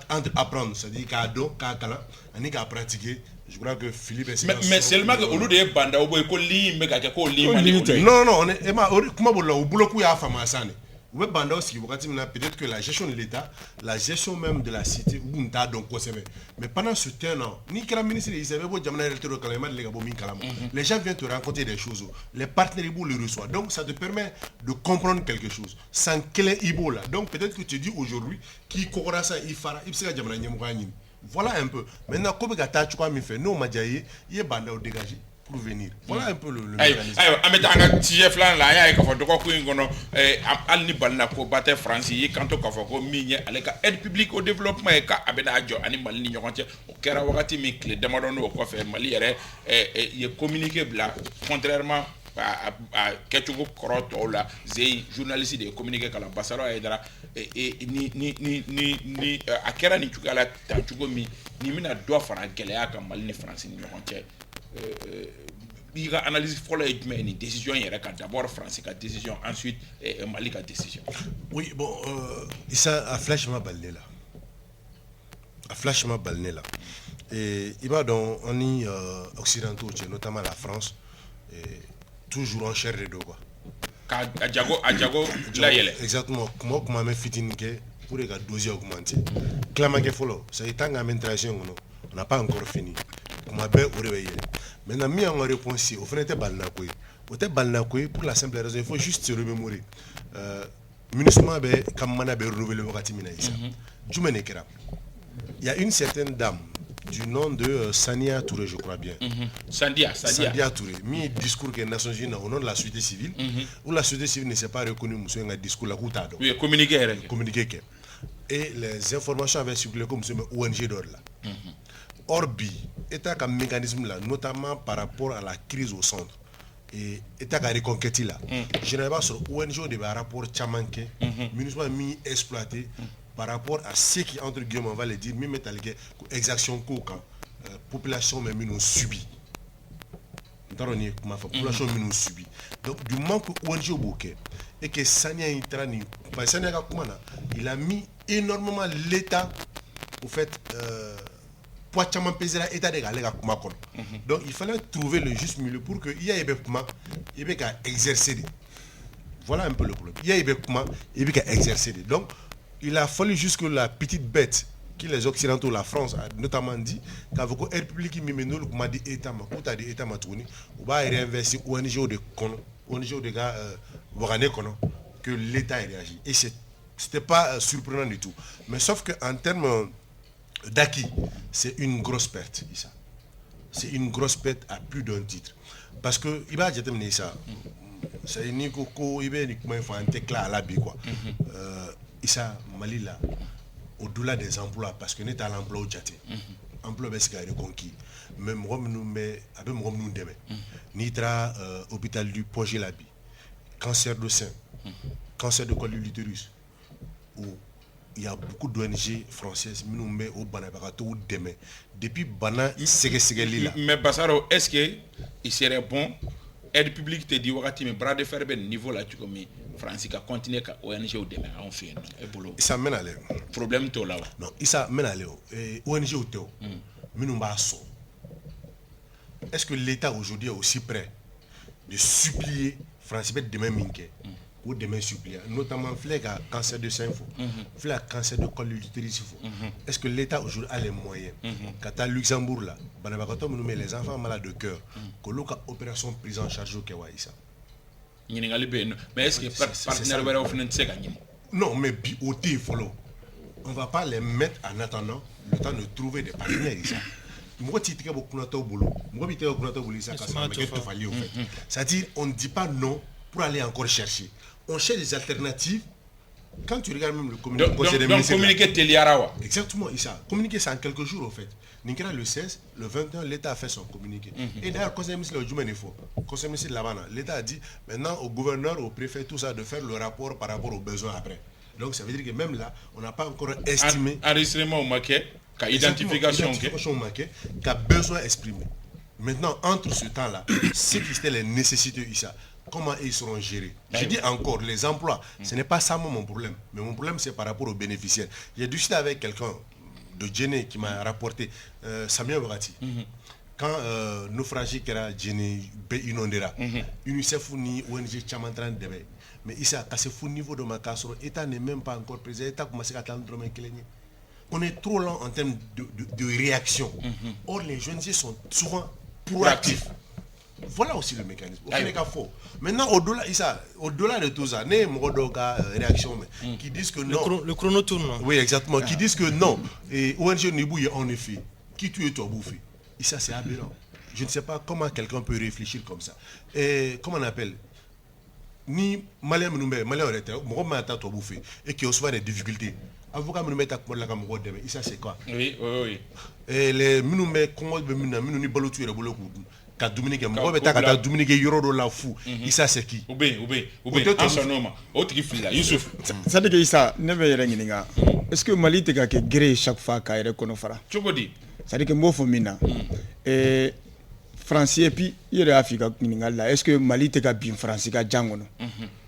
entre apprendre, c'est-à-dire qu'à pratiquer, je crois que Philippe est... Mais seulement au lieu de Bandaou, il faut lire, non, on est... Comment vous l'avez Ouais, peut-être que la gestion de l'État, la gestion même de la cité, mais pendant ce temps, les gens viennent te raconter des choses, les partenaires les reçoivent, donc ça te permet de comprendre quelque chose. Sans quel Ibo là, donc peut-être que tu dis aujourd'hui, qui courra ça, il fera, voilà un peu. Maintenant, comme tu as fait, nous, on m'a dit, il est bandé au dégagé. Pour venir. Voilà un peu le mécanisme. Ametanga chef là la ya ka fo doko ko ngono al ni balna ko batte France yi kanto ka fo ko miñe ale ka aide publique au développement e ka abeda jo animal ni ñokonte o kera wakati mi clé demandon ko fe mali yere e communiquer bla contrairement à kechugo koroto la zey journaliste de communiquer kala basaro e dara ni akera ni chugala ta chugo mi ni mina do fara gele ya ka mali ni France ni ñokonte il y a analyse folle et une décision il y a d'abord France qui décision ensuite Mali qui décision. Oui bon ça a flashement balné là. A flashement balné là. Et il va dans on y occidentaux notamment la France toujours en chair de dos quoi. A Diago là yele. Exactement comment me fitine que pour les dossiers augmenter. Clairement que follow ça est en administration on n'a pas encore fini. Comment bien au réveil. Maintenant, mis en réponse, au fait, pour la simple raison, il faut juste se remémorer. Ministre comme on a renouvelé il y a une certaine dame du nom de Sania Touré, je crois bien. Sandia Touré, mis discours que les Nations Unies au nom de la société civile, où la société civile ne s'est pas reconnue, monsieur, un discours là, oui, communiquer. Et les informations avaient circulé comme monsieur, ONG d'or là. Orbi est un mécanisme là, notamment par rapport à la crise au centre. Et est un reconquête là. Généralement sur ONG de rapport chamanké, municipal mis exploité par rapport à ce qui entre guillemets on va le dire, même exaction coca, population même nous subit. Population nous subit. Donc du moment que ONG au bouquet et que Sania Intrani, il a mis énormément l'État au fait. Donc il fallait trouver le juste milieu pour que il y ait qu'à exercer. Voilà un peu le problème. Il y a qu'à exercer. Donc il a fallu juste que la petite bête que les occidentaux, la France a notamment dit qu'avec le République qui m'a dit État tourné, on va réinvestir ONG de gars que l'État ait réagi. Et c'était pas surprenant du tout. Mais sauf qu'en termes d'acquis, c'est une grosse perte. C'est une grosse perte à plus d'un titre. Parce que il va déterminer ça. C'est une coco, il va un téclat à la bi quoi. Issa Mali là, au-delà des emplois, parce que n'est à l'emploi au Tchate. Emploi est reconquis. Même nous mais avec moi nous demain. Nitra hôpital du Projet Labi, cancer de sein, cancer de col de l'utérus. Il y a beaucoup d'ONG françaises qui nous mettent au Banabarato demain. Depuis Bana, il s'est là. Mais Bassaro, est-ce qu'il serait bon, aide publique te dit, mais bras de fer, ben niveau là, tu comme France, qui continue à ONG au demain, on fait un boulot. Ça mène à l'air. Problème tout là. Non, ça mène à l'air. ONG au Théo, mais nous m'assons. Est-ce que l'État aujourd'hui est aussi prêt de supplier France demain minke? Ou demain supplier, notamment le cancer de sein, le cancer de col de l'utérus. Est-ce que l'État aujourd'hui a les moyens? Quand à Luxembourg là, nous met les enfants malades de cœur, que l'on a opération prise en charge au Kewaïsa. Mais est-ce que partenaire va offrir une seconde? Non, mais au follow. On ne va pas les mettre en attendant le temps de trouver des partenaires ici. C'est-à-dire, on ne dit pas non pour aller encore chercher. On cherche des alternatives. Quand tu regardes même le communiqué, donc communiquer Teliarawa. Exactement, ça. Communiquer ça en quelques jours, en fait. Le 16, le 21, l'État a fait son communiqué. Et d'ailleurs, le conseil ministre de Lavana, l'État a dit maintenant au gouverneur, au préfet, tout ça, de faire le rapport par rapport aux besoins après. Donc ça veut dire que même là, on n'a pas encore estimé. Enregistrement au maquet, identification au maquet, qu'a besoin exprimé. Maintenant, entre ce temps-là, ce qui étaient les nécessités ici, comment ils seront gérés? Je dis encore, les emplois, ce n'est pas ça mon problème. Mais mon problème, c'est par rapport aux bénéficiaires. J'ai discuté avec quelqu'un de Djéné qui m'a rapporté, Samia Bagati. Quand naufragé qui era Djéné inondera, UNICEF ni ONG Chamantran Debe, Mais ici, à ce fou niveau de ma casse, l'État n'est même pas encore présent. L'État commence à attendre. On est trop lent en termes de réaction. Or, les jeunes sont souvent proactifs. Voilà aussi le mécanisme. Maintenant, au-delà de tout ça, il y a des réactions qui disent que non. Le chrono tourne. Oui, exactement. Qui disent que non. Et ONG Nibouye, en effet, qui tue toi bouffer. Et ça, c'est aberrant. Je ne sais pas comment quelqu'un peut réfléchir comme ça. Et comment on appelle ni Malien aurait été, et qui a souvent des difficultés. Avocat me met à la caméra de et ça c'est quoi? Oui. Et les minumé comment ni balotu et bolo ka Dominique mo beta ka Dominique yoro la fou. Et ça c'est qui? Oubé en son nom autre qui fila Youssouf. Ça dit que Issa ne veut rien ninga. Est-ce que Mali te ka ke gré chaque fois ka ere kono fara? Chokodi. Ça dit que mo fo mina. Et français et puis il y a Afrique ninga là. Est-ce que Mali te ka bien français ka jangono?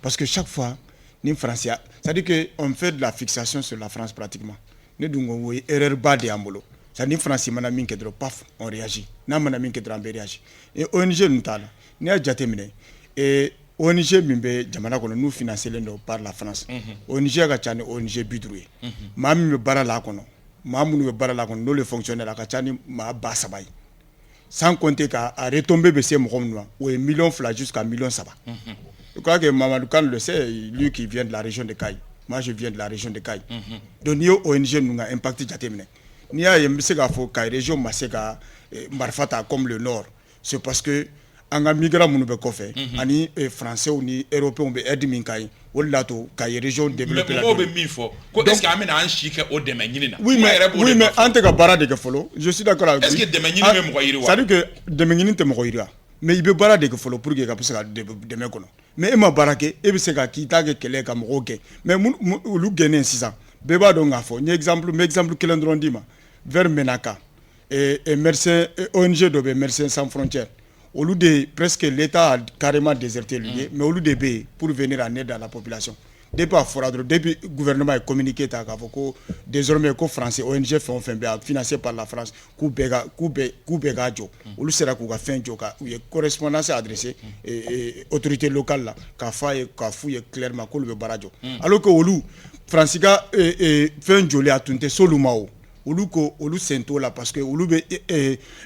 Parce que chaque fois ni français, c'est-à-dire qu'on fait de la fixation sur la France pratiquement. Nous avons une erreur bas de Ambolo. C'est-à-dire que France, on réagit. Nous avons réagi. Et ONG, nous avons terminé. Et ONG, nous finançons par la France. ONG, ONG bidroué. Nous avons les fonctionnaires, sans compter qu'à retomber ces mouvements, où est million flash jusqu'à million saba. Je crois que Mamadou Kane le sait, lui qui vient de la région de Caille. Moi, je viens de la région de Caille. Donc, nous ONG nous a impacté. Nous avons fait la région Maseka, Marfata comme le Nord. C'est parce que en migrant nous be kofe ani français ou ni européen be aide min kay wala to kay région développée la est-ce que amena an chike o deme nyina oui mais ante ka bara de folo je suis d'accord avec est-ce que deme nyina me mo yiri wa ça dit que deme nyina te mo yiri mais il be bara de folo pour que ka puisse deme kono mais e ma barake e be se ka kita ke kele ka mo ke mais lu genen 6 ans beba do ngafo ni exemple kelendron dima vers Menaka et Mercen ONG do be Mercen sans frontières. Au lieu de presque l'État a carrément déserté l'idée, mais au lieu de payer pour venir en aide à la population. Depuis le gouvernement a communiqué désormais que Français ONG font financé par la France, Koubega Jo. Au lieu sera qu'on a fait une correspondance adressée autorité locale là, qu'a fouillé clairement que le barajo. Alors que au lieu France fait un joli à tunte solumao. Olu sento là parce que olu be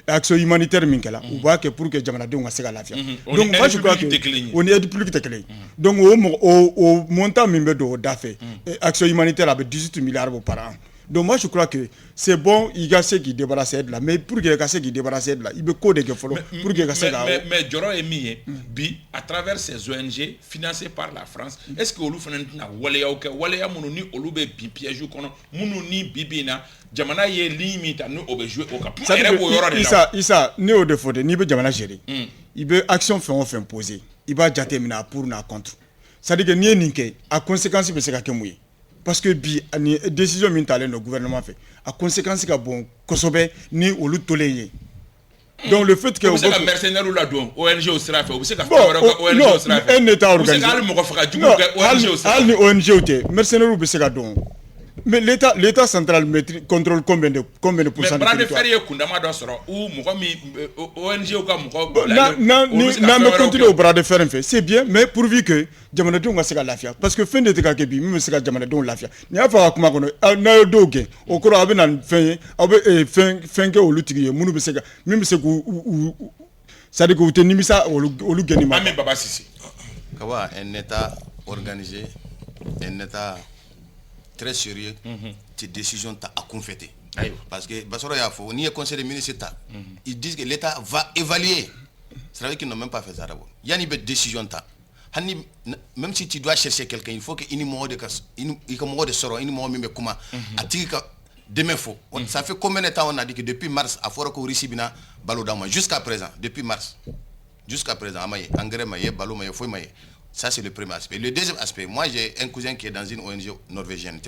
action humanitaire minkela ou ba que pour que jamana de nga sega la donc moi je crois que on est plus que teclé donc au montant mimbe do dafé action humanitaire avec 18 milliards par an. Donc moi je crois que c'est bon il y a ceux qui débarrassent de là mais pour que les ceux qui débarrassent de là il be code que follow pour que mais Joro Emi bi à travers ces ONG financées par la France est-ce que olu fana na wale ya munu ni olu be bi piège kono munu ni bibina jamana ye limite no obe jouer au cap isa ne o de faute ni be jamana gérer il be action fait poser il va jatemina pour na contre ça dit que ni ninke a conséquence be se ka kemuye parce que bi ani décision min talen le gouvernement fait a conséquence ka bon kosobe ni olu toleye donc le fait que vous êtes mercenaire ou la don ONG au sera fait vous êtes ONG au sera fait un état organisé ni ONG ou te mercenaire ou be se ka don mais l'état central contrôle combien de pourcents de territoire. Mais faire kundama do soro ou ONG ou ka me continuer au bras de fer en fait c'est bien mais pourvu que jamana don nga lafia parce que fin de te ka kebi même se ka jamana don lafia ni afa kuma kono na doge o koro abena fin ke o lutigi munu be se ka même se ku ça dit que vous tenez ça olu geni ma Ami Baba Sisi kawa un état organisé un état très sérieux, ces décisions à conféter. Parce que Bassoro Yafo, ni le conseil des ministres, ils disent que l'État va évaluer. C'est vrai qu'ils n'ont même pas fait ça d'abord. Il y a une décision. Même si tu dois chercher quelqu'un, il faut qu'il y ait de soro, il y ait de comment. Demain, ça fait combien de temps on a dit que depuis mars, à Foro Kourisi Bina, Balodama, jusqu'à présent, depuis mars, jusqu'à présent, Angre Maye, Balo Maye, Foy Maye. Ça, c'est le premier aspect. Le deuxième aspect, moi, j'ai un cousin qui est dans une ONG norvégienne,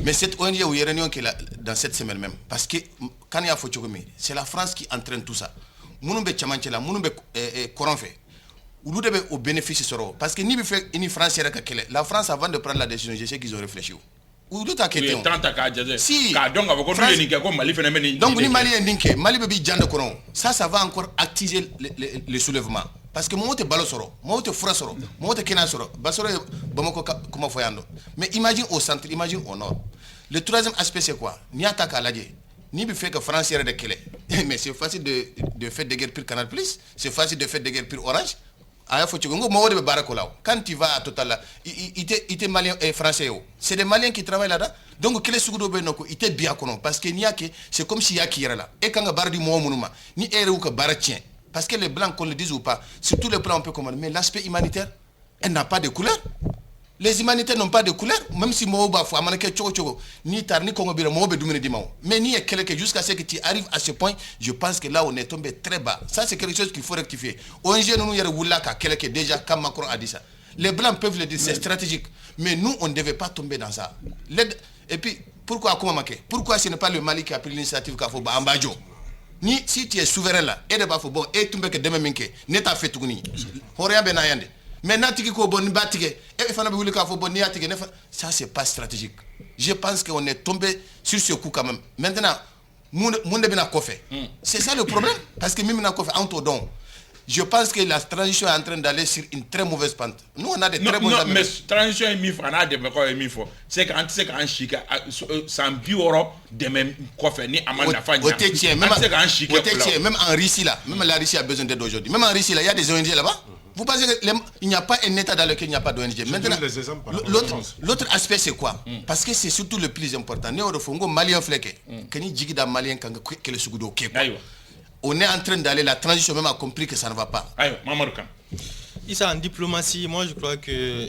mais cette ONG où il y a réunion qui est là, dans cette semaine même, parce que quand il y a Fochokomi, c'est la France qui entraîne tout ça. Mounoube Tchamanchela, Mounoube Koronfe, où nous devons au bénéfice soro. Parce que ni France, la France, avant de prendre la décision, je sais qu'ils ont réfléchi. Où tout a quitté. Si. Donc, ni Mali et Ninke, Mali Bebi Djanda Koron, ça va encore activer le soulèvement. parce que moi te balo soro moi te fura soro moi te kena soro basoro bamako comment foyando mais imagine au centre, imagine au nord. Le troisième aspect c'est quoi? Ni attaque à l'adje ni bi fait que France est de kele mais c'est facile de faire des guerres pire Canal Plus, c'est facile de faire des guerres pire Orange. Quand tu vas à Total, il était malien et français. C'est des Maliens qui travaillent là-dedans. Donc, il était bien connu. Parce que c'est comme si il y a qui est là. Et quand on parle du mot, ni tient. Parce que les Blancs, qu'on le dise ou pas, sur tous les plans, on peut commander. Mais l'aspect humanitaire, elle n'a pas de couleur. Les humanitaires n'ont pas de couleur, même si Moba faut amener ni tar ni Congo mais ni quelqu'un jusqu'à ce que tu arrives à ce point, je pense que là on est tombé très bas. Ça c'est quelque chose qu'il faut rectifier. ONG nous y a quelqu'un déjà comme Macron a dit ça. Les Blancs peuvent le dire, c'est stratégique, mais nous on ne devait pas tomber dans ça. Et puis pourquoi pourquoi ce n'est pas le Mali qui a pris l'initiative qu'a fait Ambajo? Ni si tu es souverain là, et de bafo bon et tu que demain minke, n'eta fait tout ni. Horia benayande. Maintenant, ça c'est pas stratégique. Je pense qu'on est tombé sur ce coup quand même. Maintenant, c'est ça le problème. Parce que je pense que la transition est en train d'aller sur une très mauvaise pente. Nous, on a des très bons amis. Mais transition est mise, on a des mecs c'est quand tu sais qu'un chic, sans bio de même coffre ni amanda même en Russie là, même la Russie a besoin d'aide aujourd'hui. Même en Russie là, il y a des ONG là-bas. Vous pensez qu'il n'y a pas un État dans lequel il n'y a pas d'ONG? Maintenant, l'autre aspect c'est quoi? Parce que c'est surtout le plus important. On est en train d'aller, la transition même a compris que ça ne va pas. Ici en diplomatie, moi je crois que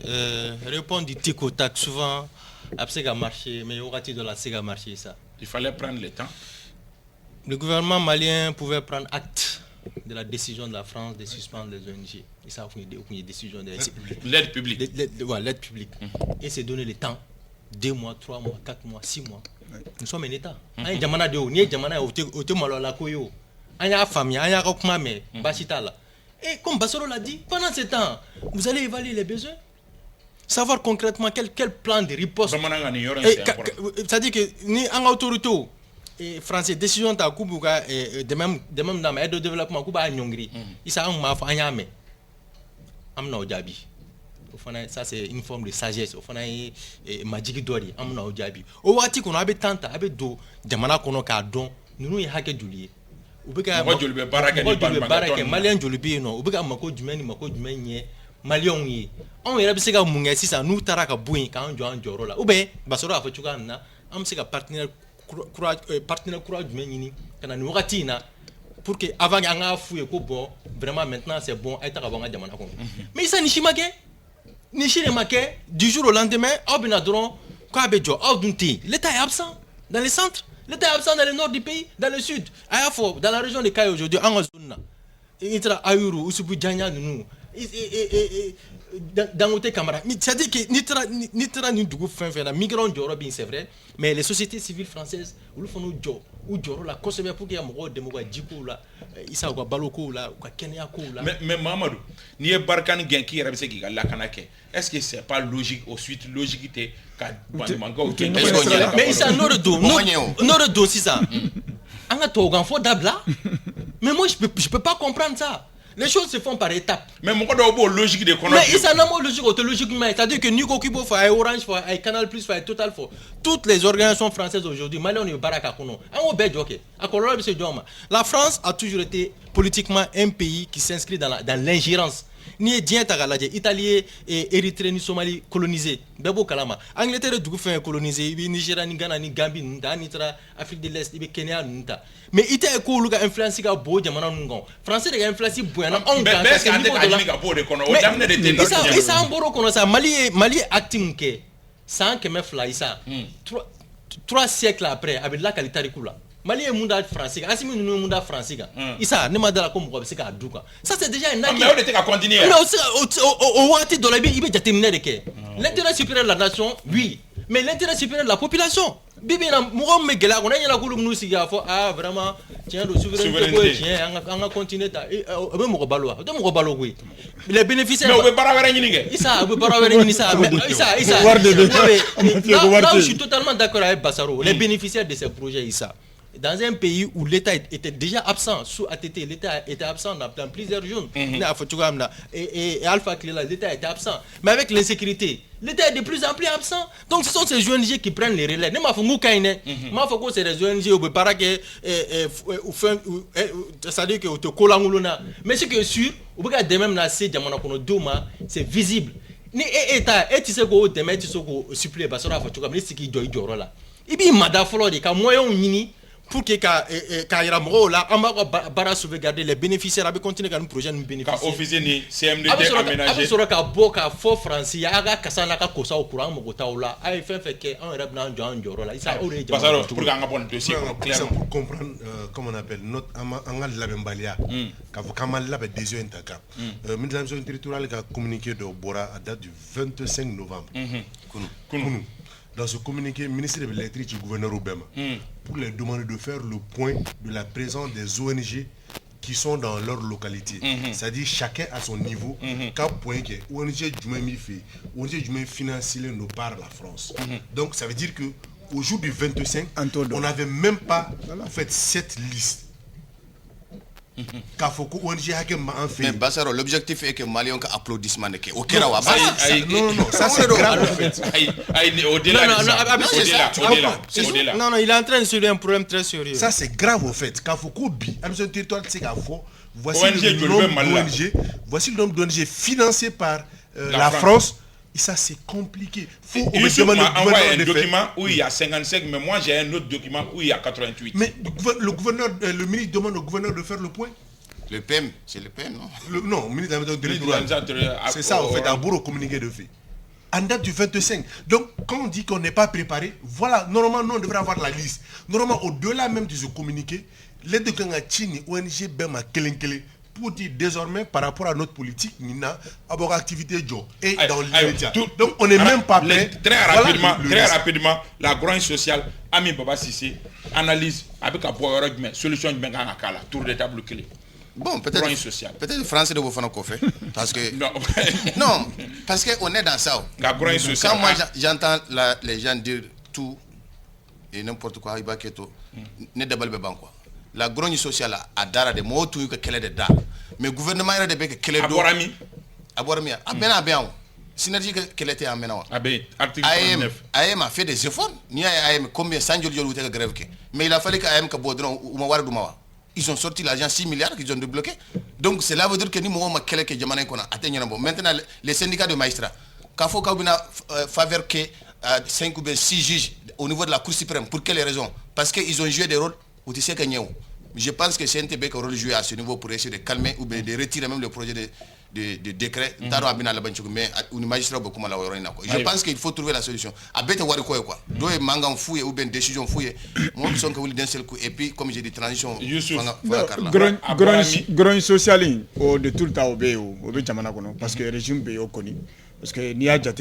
répondre du tic au tac souvent, après ça marché, mais il y aura de la SEGA marché ça. Il fallait prendre le temps. Le gouvernement malien pouvait prendre acte de la décision de la France de suspendre les ONG. Et ça, une décision de l'aide publique. L'aide publique. Et c'est donner le temps. 2 mois, 3 mois, 4 mois, 6 mois. Nous sommes un État. Et comme Bassoro l'a dit, pendant ce temps, vous allez évaluer les besoins. Savoir concrètement quel plan de riposte. C'est-à-dire que ni en autorité français décision ta kubuga de même dans l'aide de développement kuba nyongri isa on ma fa anyame amna ojabi ça c'est une forme de sagesse ofana majiki dori amna ojabi o wati kono abe tanta abe do jamana kono ka don nunu ya hake julie ubeka jolbe baraka malien jolbe no ubeka mako jumeni nye malion yi on yera bisega munga sisa nu taraka buin ka anjo la ube basoro afa chuka na am sega partenaire courage du pour que avant nga fouye ko bon vraiment maintenant c'est bon ay taka bonga jamana ko mais ça nishimake du jour au lendemain obina dron ko abejo odunti l'état est absent dans les centres, l'état est absent dans le nord du pays, dans le sud dans la région de Kayo aujourd'hui en zone itra ayuru usubu janya nous dans notre camarade, c'est-à-dire que nitra ni dugu fin migrants joro bien c'est vrai, mais les sociétés civiles françaises ou font nous job ou joro la conserver pour qu'il y a mo demo djiko la isa ko baloko la ko kenya ko la mais Mamadou ni e barkan gen ki rabi se ki la kanake est-ce que c'est pas logique au suite logiquité ka bandimanga o mais isa no do si ça anga to gan fo dabla mais moi je peux pas comprendre ça. Les choses se font par étapes. Mais mon côté logique de mais il s'en a logique autologiquement, c'est-à-dire que Nico Kibo fait Orange fait Canal Plus fait Total fait toutes les organisations françaises aujourd'hui Malion est baraka kono en obé OK akolo bi se joma. La France a toujours été politiquement un pays qui s'inscrit dans l'ingérence. Ni dien tagalaje Italie et Érythrée ni Somalie colonisé bebo kalama Angleterre du fait colonisé Nigeria ni Ghana ni Gambie ni tra Afrique de l'Est ibe Kenya nta mais ite ko luga influence ga bo jamana ngon français de influence boyana on ga parce que niveau de la bo de kono o damne de tendu ça en boro kono ça Mali acting ke sans que me fly ça 3 siècles après avec la qualité kula Mali est munda français asimi nous munda français isa ne madala ko mo se ka duka ça c'est déjà un acquis mais on était à continuer mais aussi au wati de la bi ibe déterminer de que l'intérêt supérieur de la nation oui mais l'intérêt supérieur de la population bibi na mo me gela ko na ko lu siga fo vraiment tiens de souveraineté ko tiens on va continuer ta be mo ko balwa de mo ko balo ko les bénéficiaires mais on bara wéré ñi isa be bara wéré ñi isa là je suis totalement d'accord avec Bassaro les bénéficiaires de ces projets isa dans un pays où l'État était déjà absent, sous ATT, l'État était absent dans plusieurs zones. Et Alpha Cléla, l'État était absent. Mais avec l'insécurité, l'État est de plus en plus absent. Donc ce sont ces ONG qui prennent les relais. C'est des ONG c'est-à-dire que tu colles. Mais ce qui est sûr, c'est visible. Ni État, et tu sais que demain tu sais que supplier parce que tu comme ce qui doit y là. Et puis mada follow de ka moyen mini pour que ka ira mo là on va bara sauvegarder les bénéficiaires avec continuer ka nous projet nous bénéficier. Ka officier ni CMDT aménagé. Avec sur ka boka fo français ya ga kasana ka kosa au courant mo gota là ay fait que on rep na njoro là ça aurait parce que pour nga bon dossier clairement pour comprendre comment on appelle notre anga la bembalia ka kamal la décision intaka ministre territorial qui a communiqué de Bora à date du 25 novembre. Kounou. Dans ce communiqué, le ministre de l'électricité du gouverneur Obama pour les demander de faire le point de la présence des ONG qui sont dans leur localité. C'est-à-dire chacun à son niveau, quel point que ONG du fait, ONG du financé nous par la France. Donc ça veut dire que au jour du 25, on n'avait même pas fait cette liste. Mais Bassaro, l'objectif est que Malion a applaudissement de non, ça c'est grave en fait. Non, il est en train de soulever un problème très sérieux. Ça c'est grave en fait. Voici le nombre d'ONG financés par la France. Et ça c'est compliqué. Il faut envoyer un document où il y a 55, mais moi j'ai un autre document où il y a 88. Mais le ministre demande au gouverneur de faire le point. Le PM, c'est le PM, non? Non, le ministre de l'Intérieur. C'est ça en fait, un bourreau communiqué de fait. En date du 25. Donc quand on dit qu'on n'est pas préparé, voilà, normalement nous on devrait avoir la liste. Normalement au-delà même de ce communiqué, les deux ONG Bema Kelenkele pour dire désormais par rapport à notre politique, Nina, avoir activité Joe et dans l'immédiat. Donc on n'est même pas prêt. Très rapidement, la grogne sociale, Ami Baba Sissé, analyse avec un solution de Bengangakala, tour de table clé. Bon, peut-être le français de vous faire un fait. Parce que. Non, parce qu'on est dans ça. La grogne sociale. Quand moi j'entends les gens dire tout et n'importe quoi, il va que tout, n'est pas le quoi. La grogne sociale a dara de mots tout que qu'elle est de mais le gouvernement a de que qu'elle est de Aborami bien synergie qu'elle était en menant article 39 AM a fait des efforts ni AM combien 100 jours de grève mais il a fallu que AM que bodron ou mawar dumawa ils ont sorti l'argent 6 milliards qu'ils ont débloqué donc cela veut dire que ni mo ma kele que jamané qu'on a atteint maintenant les syndicats de magistrats quand faut qu'abina faveur que 5 ou 6 juges au niveau de la Cour suprême pour quelles raisons parce qu'ils ont joué des rôles où tu sais que je pense que CNTB a rôle joué à ce niveau pour essayer de calmer ou de retirer même le projet de décret. Mais je pense qu'il faut trouver la solution. Quoi. Ou bien décision fouille. Moi, je pense que d'un seul coup. Et puis, comme j'ai dit, transition. Grogne sociale, de tout le temps, au parce que le régime est connu. Parce que n'y a déjà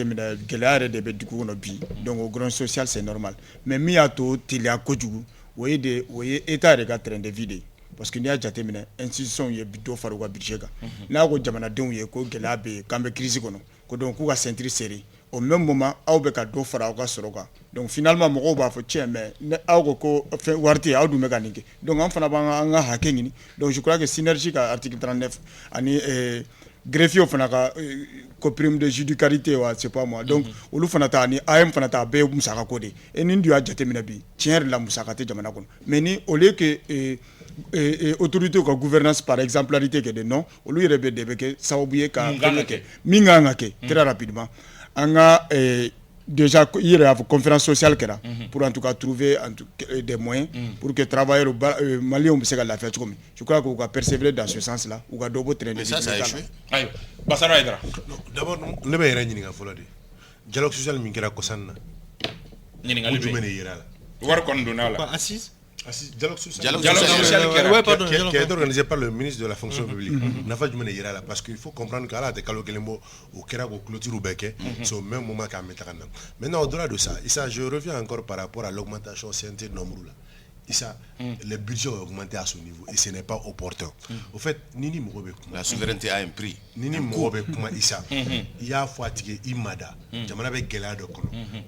donc au grand social c'est normal mais mi a to tilia kojugu voyez état de train de vider parce que n'y a déjà institution ye bido faruga budget ka na ko jamana denw ye ko gela be kambe crise kono ko donc ku ka centre serré au même moment aw be ka do fara ka soroka donc finalement mo ba fo tien mais aw ko warti aw du mécanique donc on fana ba nga hakengini donc je crois que synergie ka article 39 ani greffier fana ka ko prime de judiciarité wa c'est pas moi donc olu fana ta ni AM fana ta be musaka ko de et ni ndu a jatemina bi tiers la musaka te jamana ko mais ni au lieu que autorité ko gouvernance par exemplarité que de non olu yere be de ke sawobuye ka minga ke très rapidement anga déjà il y a une conférence sociale qui pour en tout cas trouver des moyens pour que travailleurs maliens puissent la faire comme je crois qu'on va persévérer dans ce sens là ou va dobo traîner mais ça a échoué d'abord le meilleur ni nga folo de dialogue social mi ngira ko sanna ni nga le war kon do na la assise dialogue social qui est organisé par le ministre de la fonction publique n'a pas du mener là parce qu'il faut comprendre qu'à la décalo kelembo au kera ko clôture ubeke c'est au même moment qu'à mettre maintenant au-delà de ça et ça je reviens encore par rapport à l'augmentation CNT nombre là ça, le budget a augmenté à ce niveau et ce n'est pas opportun. Au fait, Nini Mourobe, la souveraineté a un prix. Nini Mourobe, il y a fatigué, Imada, Jamanabe Gelado,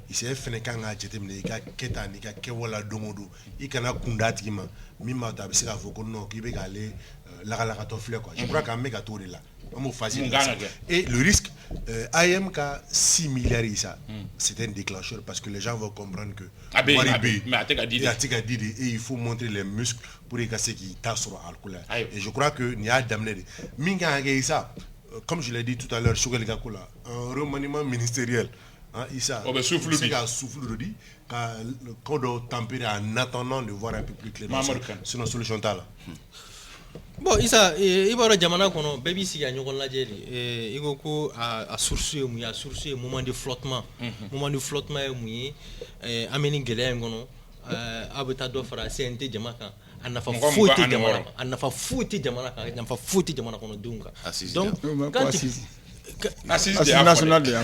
il s'est fait qu'un adjetem, il y a Keta, il y a Kewola Domodo, il y a Kundatima, Mimata, c'est la Vokono, qui va aller la Katofle. Je crois qu'un méga tour est là. Et le risque, AMK 6 milliards, c'est un déclencheur parce que les gens vont comprendre que et il faut montrer les muscles pour les casser qui tassent sur l'alcool. Et je crois que n'y a d'amener. Ça, comme je l'ai dit tout à l'heure, un remaniement ministériel. Issa, c'est qu'à souffle de dit, qu'on doit tempérer en attendant de voir un peu plus clair sur nos solutions là. Bon, Issa, il va y avoir un baby si il y a une il y a source, il y a source, moment de flottement, amener gelé ngono, abeta d'offre CNT jamaka, anafa fouti jamaka, anafa fouti jamaka, anafa fouti jamaka kono dunga. Donc, quand assise nationale de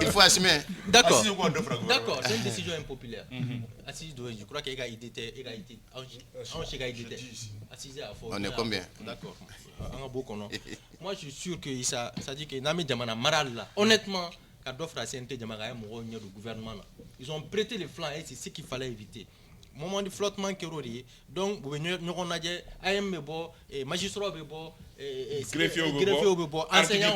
il faut assumer. D'accord, c'est une décision impopulaire. Je crois qu'il y a égalité. On est combien? D'accord. Moi, je suis sûr que ça dit que Nami Djamana Maral, honnêtement, quand d'offre à CNT Djamaka du gouvernement, ils ont prêté les flancs et c'est ce qu'il fallait éviter. Moment de flottement qui est donc nous avons AMB et magistrat bebo greffier bebo enseignant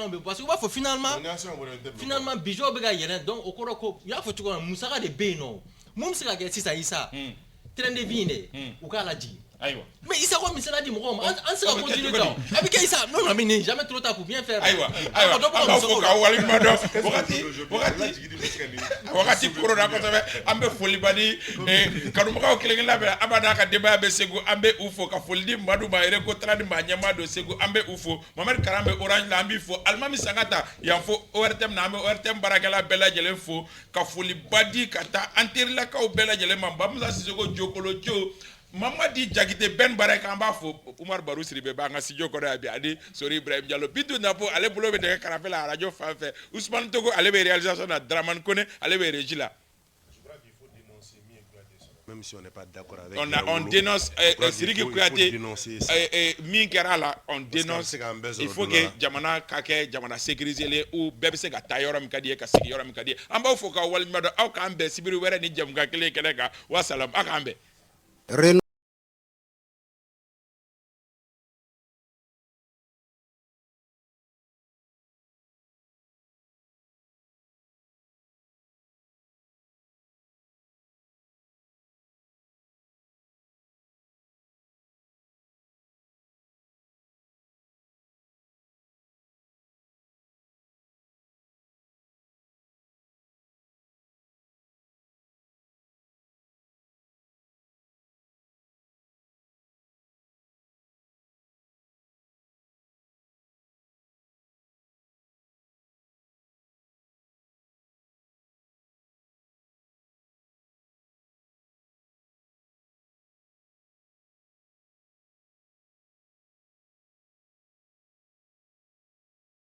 bebo parce que finalement bijo bega yeren donc okoroko ya faut tu musaka de beno mum sika ke sisa isa train de vie ne ukala ji mais il s'agit de dire moi on sera continuer temps avec ça non mais jamais trop tard pour bien faire wakati corona ko tabe ambe foli badi kanu mako keleng labe abada ka deba be segu ambe ufo ka foldi madu ba ere ko tradi ma nyama do segu ambe ufo mamad karambe orange la ambi fo almami sangata ya fo ortem na ambe ortem barakala bela jele fo ka foli badi kata antir la ka bela jele mamba musa sisoko jokolo jo Mamadi Jagite Ben Barek Ambafo, Umar Barou Siribe Banga Sijo Koda Biadi, Sori Ibrahim Diallo, Bitu Napo, allez boulot de Carapela à Radio Fanfare, Ousmane Togo, allez réalisation à Draman Kone, allez Régila. Même si on n'est pas d'accord avec on dénonce Siriki Kouyaté Minkera là, on dénonce il faut que Jamana Kake, Jamana sécurisé ou Bebse Gatayora Mikadi, Kassiora Mikadi, Amba Foka Walmada, Akambe, Sibiru, ni Jamga Kele Kelega, Wassalam, Akambe.